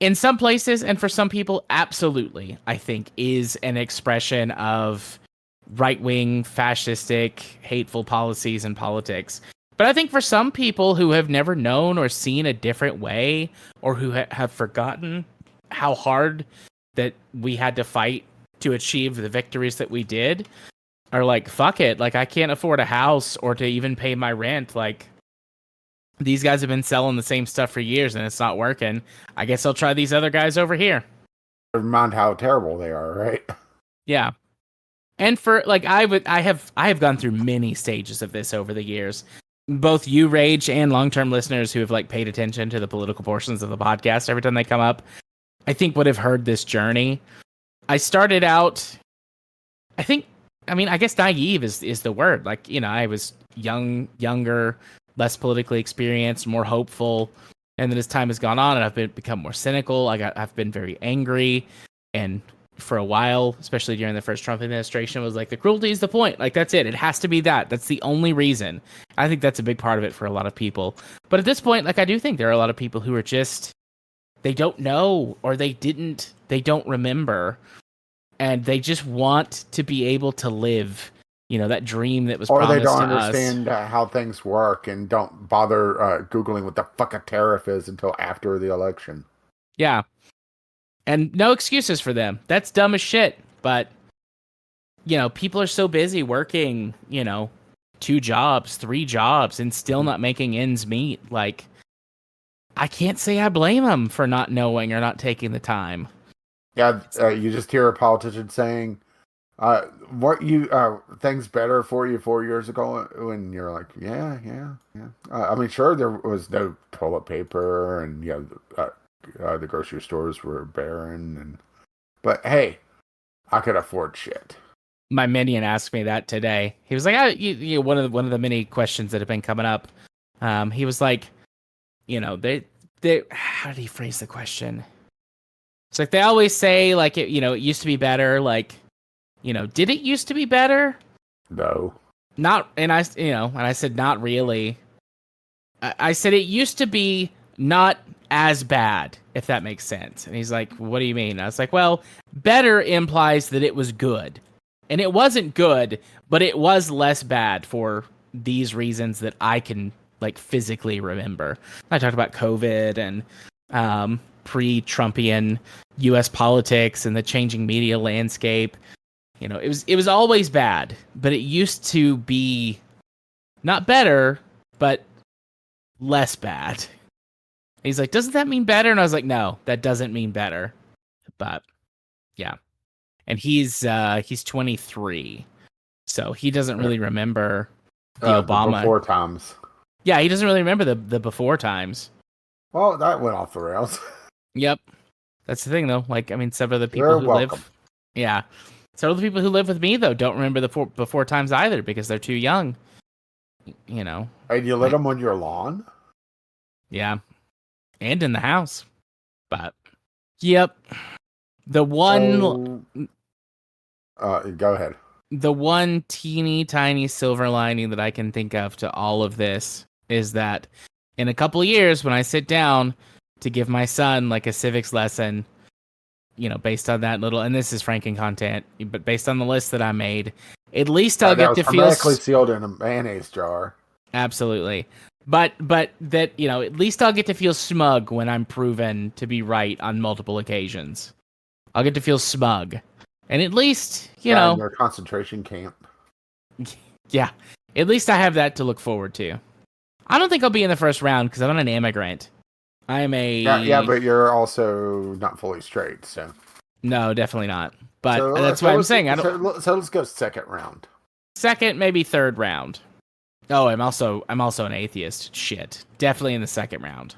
in some places and for some people, absolutely, I think, is an expression of right-wing, fascistic, hateful policies and politics. But I think for some people who have never known or seen a different way, or who have forgotten how hard that we had to fight to achieve the victories that we did, are like, fuck it, like, I can't afford a house or to even pay my rent. Like, these guys have been selling the same stuff for years and it's not working. I guess I'll try these other guys over here. Never mind how terrible they are, right? Yeah. And for like, I have gone through many stages of this over the years. Both you, Rage, and long-term listeners who have like paid attention to the political portions of the podcast every time they come up, I think would have heard this journey. I started out, I guess naive is the word. Like, I was younger, less politically experienced, more hopeful. And then as time has gone on and I've become more cynical, I've been very angry. And for a while, especially during the first Trump administration, was like, the cruelty is the point. Like, that's it. It has to be that. That's the only reason. I think that's a big part of it for a lot of people. But at this point, like, I do think there are a lot of people who are just, they don't know, or they don't remember. And they just want to be able to live, that dream that was promised to us. Or they don't understand how things work and don't bother Googling what the fuck a tariff is until after the election. Yeah. And no excuses for them. That's dumb as shit. But, people are so busy working, 2 jobs, 3 jobs, and still not making ends meet. Like, I can't say I blame them for not knowing or not taking the time. Yeah, you just hear a politician saying, "What things better for you 4 years ago?" And you're like, "Yeah." I mean, sure, there was no toilet paper, and the grocery stores were barren, but hey, I could afford shit. My minion asked me that today. He was like, one of the many questions that have been coming up. He was like, they how did he phrase the question? It's like, they always say, like, it used to be better. Like, did it used to be better? No. Not, and I said, not really. I said, it used to be not as bad, if that makes sense. And he's like, what do you mean? I was like, well, better implies that it was good. And it wasn't good, but it was less bad for these reasons that I can, like, physically remember. I talked about COVID and pre-Trumpian U.S. politics and the changing media landscape. It was always bad, but it used to be not better, but less bad. He's like, doesn't that mean better? And I was like, no, that doesn't mean better. But yeah. And he's 23. So he doesn't really remember the Obama. The before times. Yeah, he doesn't really remember the before times. Well, that went off the rails. Yep. That's the thing, though. Like, I mean, some of the people who live... Yeah. Some of the people who live with me, though, don't remember the before times either because they're too young. Hey, do you let them on your lawn? Yeah. And in the house. But, yep. The one... go ahead. The one teeny tiny silver lining that I can think of to all of this is that in a couple of years, when I sit down to give my son like a civics lesson, based on that little, and this is Franken content, but based on the list that I made, at least I'll get to feel hermetically sealed in a mayonnaise jar. Absolutely. but that at least I'll get to feel smug when I'm proven to be right on multiple occasions. I'll get to feel smug, and at least In their concentration camp. yeah, at least I have that to look forward to. I don't think I'll be in the first round because I'm not an immigrant. I'm a Yeah, but you're also not fully straight, so no, definitely not. But so that's why I'm saying I don't. So let's go second round. Second, maybe third round. Oh, I'm also an atheist. Shit, definitely in the second round.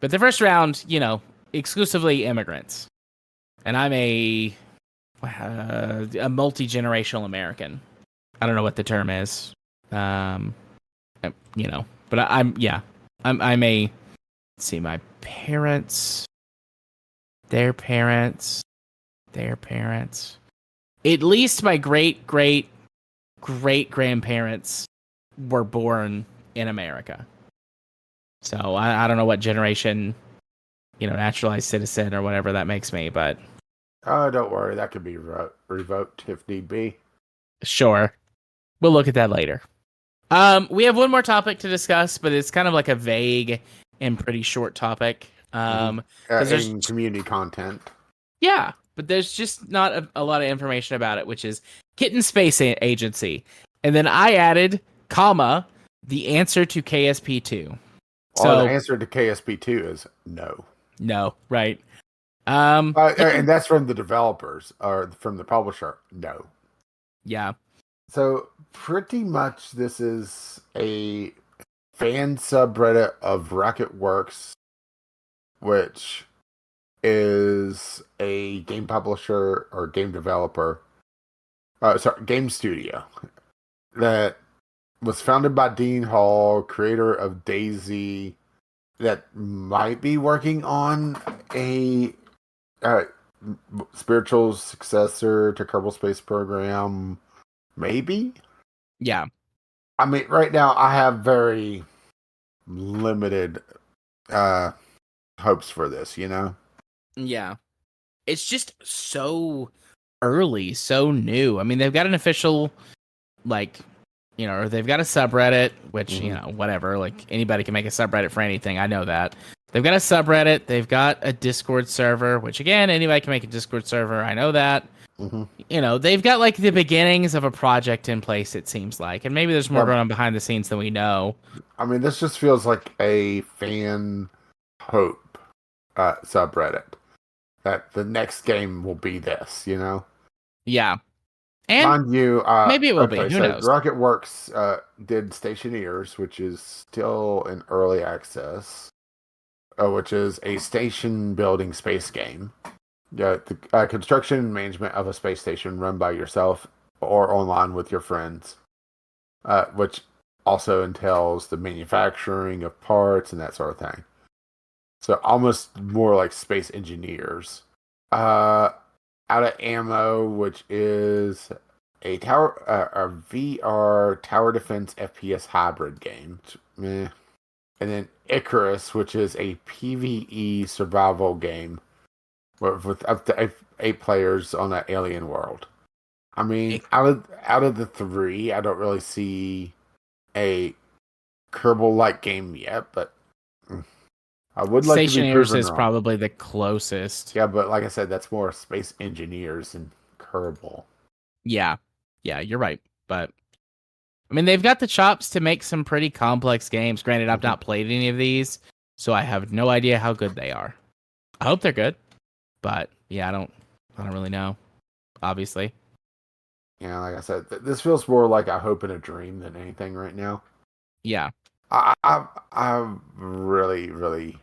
But the first round, exclusively immigrants, and I'm a multi-generational American. I don't know what the term is. But I'm yeah, I'm a. Let's see, my parents, their parents, their parents. At least my great grandparents were born in America. So I don't know what generation, naturalized citizen or whatever that makes me, but Oh, don't worry, that could be revoked if need be. sure. We'll look at that later. We have one more topic to discuss, but it's kind of like a vague and pretty short topic. In community content. Yeah, but there's just not a lot of information about it, which is Kitten Space Agency. And then I added, the answer to KSP2. So the answer to KSP2 is no. No, right. And that's from the developers or from the publisher. No. Yeah. So pretty much this is a fan subreddit of Rocketworks, which is a game publisher or game developer. Game studio that was founded by Dean Hall, creator of DayZ, that might be working on a spiritual successor to Kerbal Space Program. Maybe? Yeah. I mean, right now I have very limited hopes for this, Yeah. It's just so early, so new. I mean, they've got an official, or they've got a subreddit, which, whatever. Like, anybody can make a subreddit for anything. I know that. They've got a subreddit. They've got a Discord server, which, again, anybody can make a Discord server. I know that. Mm-hmm. They've got, like, the beginnings of a project in place, it seems like. And maybe there's more going on behind the scenes than we know. I mean, this just feels like a fan hope subreddit. That the next game will be this, Yeah. And mind you, maybe it will be. Who knows? Rocketworks did Stationeers, which is still in early access, which is a station building space game. The construction and management of a space station run by yourself or online with your friends, which also entails the manufacturing of parts and that sort of thing. So almost more like Space Engineers. Out of Ammo, which is a VR tower defense FPS hybrid game. Meh. And then Icarus, which is a PvE survival game with up to 8 players on an alien world. I mean, out of the 3, I don't really see a Kerbal-like game yet, but I would like to be proven is wrong. probably the closest. Yeah, but like I said, that's more Space Engineers and Kerbal. Yeah, you're right. But I mean, they've got the chops to make some pretty complex games. Granted, I've not played any of these, so I have no idea how good they are. I hope they're good, but yeah, I don't really know. Obviously. Yeah, like I said, this feels more like a hope and a dream than anything right now. Yeah. I really, really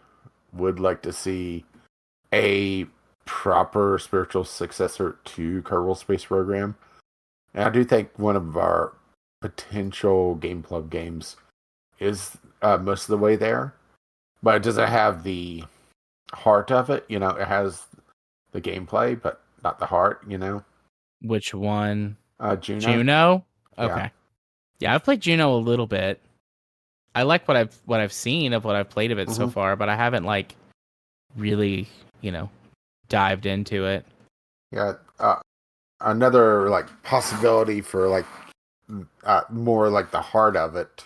would like to see a proper spiritual successor to Kerbal Space Program. And I do think one of our potential Gameclub games is most of the way there. But it doesn't have the heart of it. It has the gameplay, but not the heart, Which one? Juno. Juno? Okay. Yeah. Yeah, I've played Juno a little bit. I like what I've seen of what I've played of it so far, but I haven't really, dived into it. Yeah. Another possibility for more like the heart of it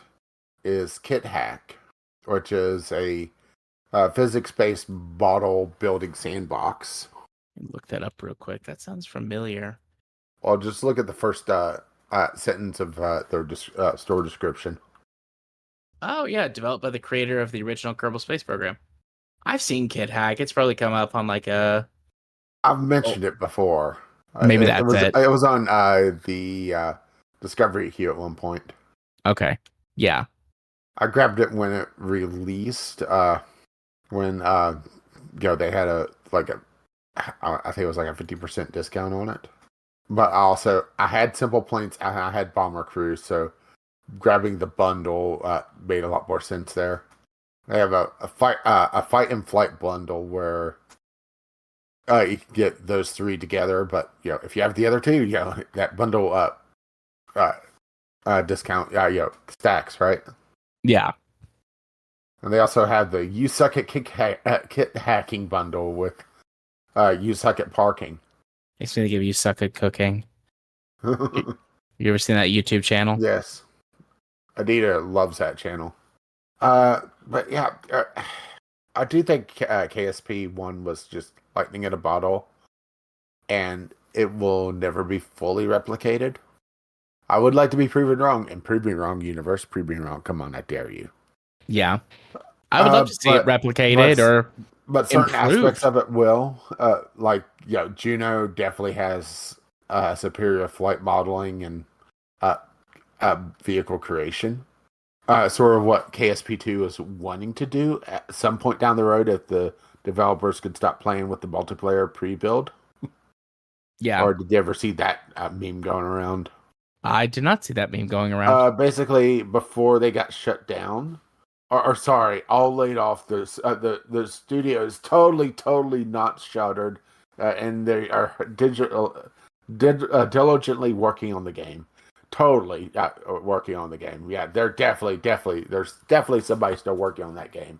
is Kit Hack, which is a physics-based bottle building sandbox. Look that up real quick. That sounds familiar. Well, just look at the first sentence of their store description. Oh yeah, developed by the creator of the original Kerbal Space Program. I've seen Kid Hack. It's probably come up on like a. I've Oh, mentioned it before. maybe It that's was it. it was on the Discovery queue at one point. Okay. Yeah. I grabbed it when it released. When they had I think it was like a 50% discount on it. But I had Simple Planes and I had Bomber Crew, so grabbing the bundle made a lot more sense there. They have a fight and flight bundle where you can get those three together, but if you have the other two, that bundle discount stacks, right? Yeah. And they also have the You Suck at Kit Hacking bundle with You Suck at Parking. Makes me think of You Suck at Cooking. You ever seen that YouTube channel? Yes, Adita loves that channel. But yeah, I do think KSP 1 was just lightning in a bottle, and it will never be fully replicated. I would like to be proven wrong, and prove me wrong, universe, prove me wrong. Come on, I dare you. Yeah. I would love to see it replicated or but certain improved. aspects of it will. Juno definitely has superior flight modeling and vehicle creation. Sort of what KSP2 is wanting to do at some point down the road if the developers could stop playing with the multiplayer pre-build. Yeah. Or did you ever see that meme going around? I did not see that meme going around. Basically, before they got shut down, or sorry, all laid off. The studio is totally not shuttered, and they are diligently working on the game. Totally working on the game. Yeah, they're definitely. There's definitely somebody still working on that game.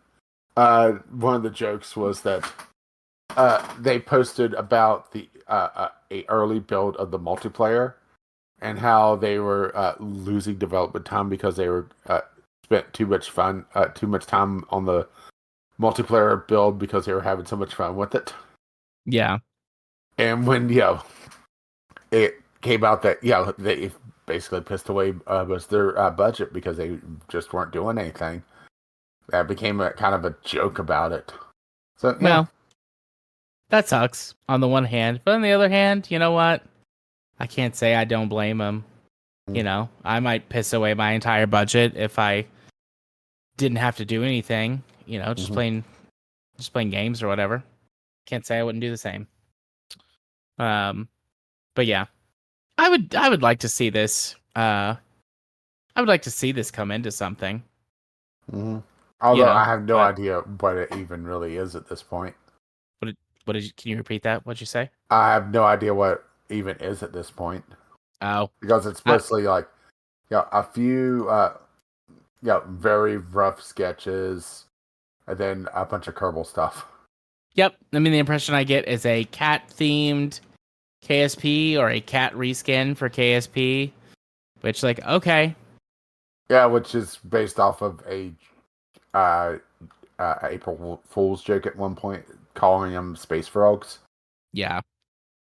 One of the jokes was that they posted about the a early build of the multiplayer and how they were losing development time because they were spent too much time on the multiplayer build because they were having so much fun with it. Yeah. And when it came out that they basically pissed away was their budget because they just weren't doing anything. That became a kind of a joke about it. So Well, that sucks on the one hand, but on the other hand, you know what? I can't say I don't blame them. You know, I might piss away my entire budget if I didn't have to do anything. You know, just playing games or whatever. Can't say I wouldn't do the same. But yeah, I would like to see this. I would like to see this come into something. Mm-hmm. Although I have no but idea what it even really is at this point. what did you, can you repeat that? What'd you say? I have no idea what even is at this point. Oh, Because it's mostly like a few very rough sketches and then a bunch of Kerbal stuff. yep. I mean, the impression I get is a cat themed KSP or a cat reskin for KSP, which okay. Yeah, which is based off of a April Fool's joke at one point, calling them space frogs. Yeah.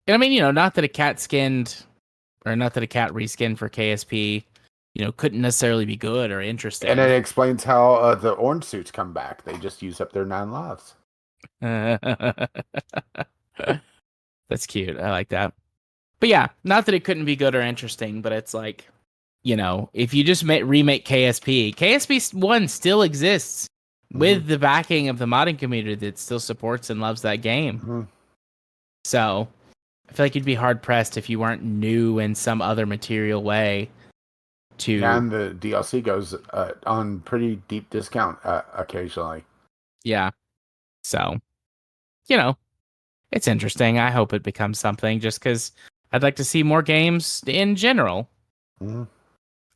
And I mean, not that a cat reskin for KSP, couldn't necessarily be good or interesting. And it explains how the orange suits come back. They just use up their 9 lives. That's cute. I like that. But yeah, not that it couldn't be good or interesting, but it's like, if you just remake KSP 1 still exists with the backing of the modding community that still supports and loves that game. Mm-hmm. So I feel like you'd be hard pressed if you weren't new in some other material way to. And the DLC goes on pretty deep discount occasionally. Yeah. So, it's interesting. I hope it becomes something just because I'd like to see more games in general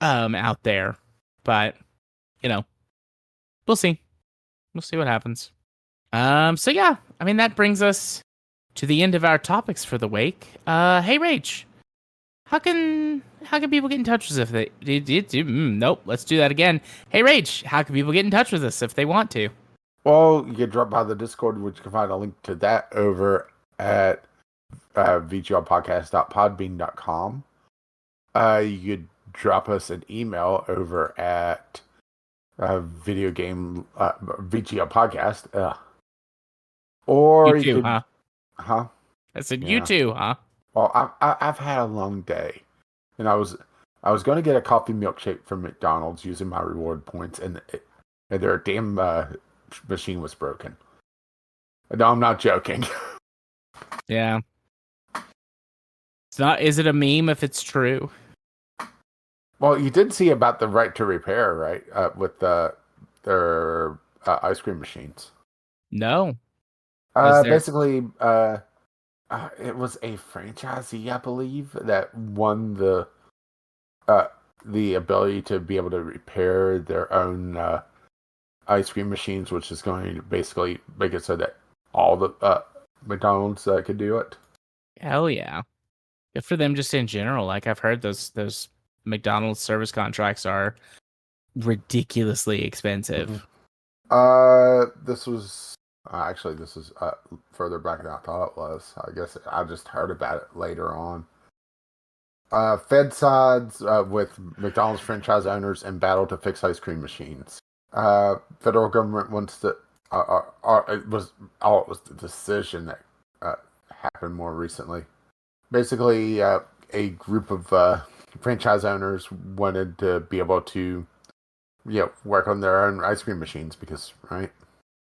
out there. But, we'll see. We'll see what happens. So yeah, I mean, that brings us to the end of our topics for the week. Hey, Rach, how can people get in touch with us if nope, let's do that again. Hey Rach, how can people get in touch with us if they want to? Well, you can drop by the Discord, which you can find a link to that over at vglpodcast.podbean.com. You could drop us an email over at video game VGL podcast. Or You you too, could, huh? huh? I said you Yeah. too, huh? Well, I've had a long day, and I was going to get a coffee milkshake from McDonald's using my reward points, and their damn machine was broken. No, I'm not joking. Yeah. It's not. Is it a meme if it's true? Well, you did see about the right to repair, right? With their ice cream machines. No. Was there? Basically, it was a franchisee, I believe, that won the ability to be able to repair their own ice cream machines, which is going to basically make it so that all the McDonald's could do it. Hell yeah. Good for them just in general. Like I've heard those McDonald's service contracts are ridiculously Mhm. expensive. This was actually this is further back than I thought it was. I guess I just heard about it later on. Fed sides with McDonald's franchise owners in battle to fix ice cream machines. Federal government wants to. It was the decision that happened more recently. Basically, a group of franchise owners wanted to be able to, work on their own ice cream machines because, right?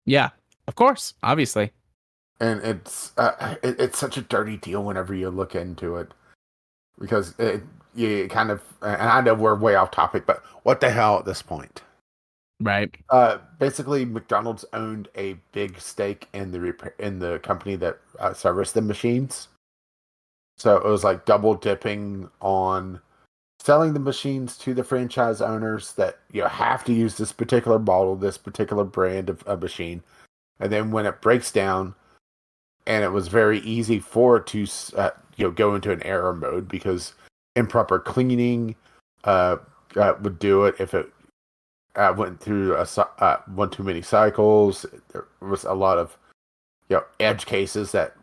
Yeah, of course, obviously. And it's such a dirty deal whenever you look into it because you kind of, and I know we're way off topic, but what the hell at this point? Right. Basically, McDonald's owned a big stake in the company that serviced the machines. So it was like double dipping on selling the machines to the franchise owners that have to use this particular model, this particular brand of machine, and then when it breaks down, and it was very easy for it to go into an error mode because improper cleaning would do it if it went through one too many cycles. There was a lot of edge cases that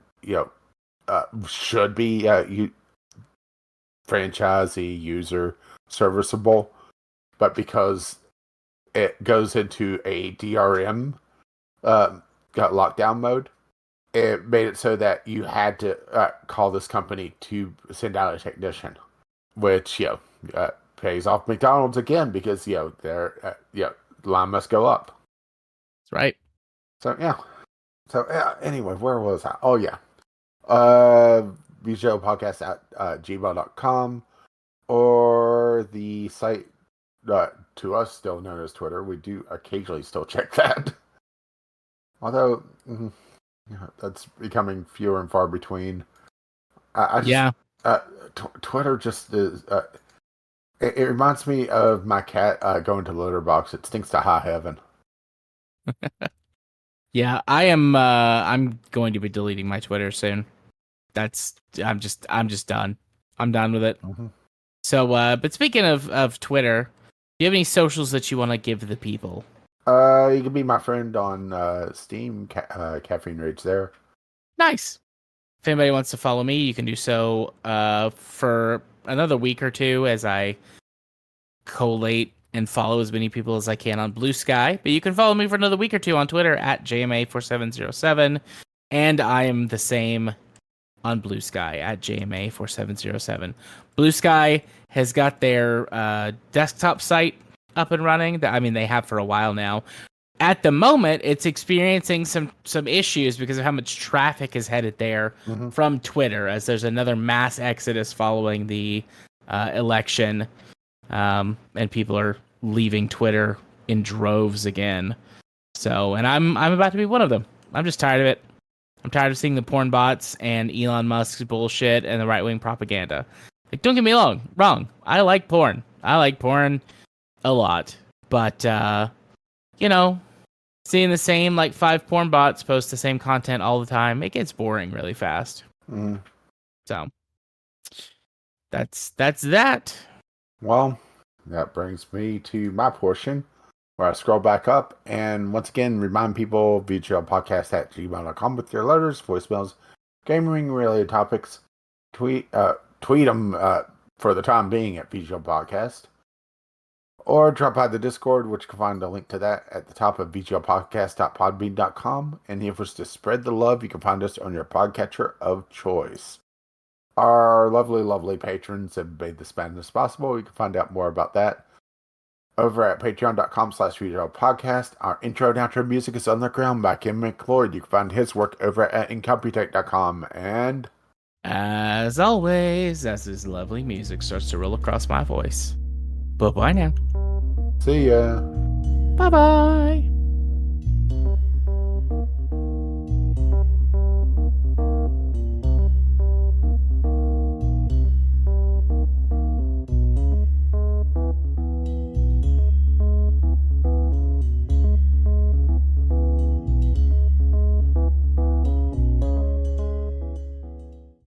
should be franchisee user serviceable, but because it goes into a DRM got lockdown mode, it made it so that you had to call this company to send out a technician, which pays off McDonald's again because their line must go up. That's right. So yeah. So yeah. Anyway, where was I? Oh yeah. VGL podcast at gmail.com or the site to us still known as Twitter. We do occasionally still check that, although that's becoming fewer and far between. I just Yeah. Twitter just is. It reminds me of my cat going to litter box. It stinks to high heaven. Yeah, I'm going to be deleting my Twitter soon. I'm just done. I'm done with it. Mm-hmm. So but speaking of Twitter, do you have any socials that you want to give the people? You can be my friend on Steam, Caffeine Rage there. Nice. If anybody wants to follow me, you can do so for another week or two as I collate and follow as many people as I can on Blue Sky. But you can follow me for another week or two on Twitter at JMA4707. And I am the same on Blue Sky at JMA4707. Blue Sky has got their desktop site up and running. They have for a while now. At the moment, it's experiencing some issues because of how much traffic is headed there from Twitter, as there's another mass exodus following the election, and people are leaving Twitter in droves again. So, and I'm about to be one of them. I'm just tired of it. I'm tired of seeing the porn bots and Elon Musk's bullshit and the right-wing propaganda. Like, don't get me wrong. I like porn. I like porn a lot. But, seeing the same, 5 porn bots post the same content all the time, it gets boring really fast. Mm-hmm. So, that's that. Well, that brings me to my portion where I scroll back up and once again remind people VGLpodcast@gmail.com with your letters, voicemails, gaming related topics. Tweet them for the time being at VGL Podcast. Or drop by the Discord, which you can find a link to that at the top of vglpodcast.podbean.com. And if it's to spread the love, you can find us on your podcatcher of choice. Our lovely, lovely patrons have made this madness possible. You can find out more about that over at patreon.com/VGLpodcast. Our intro and outro music is Underground by Kim McLeod. You can find his work over at incompetech.com. And as always, as this lovely music starts to roll across my voice. Bye-bye now. see ya. Bye-bye.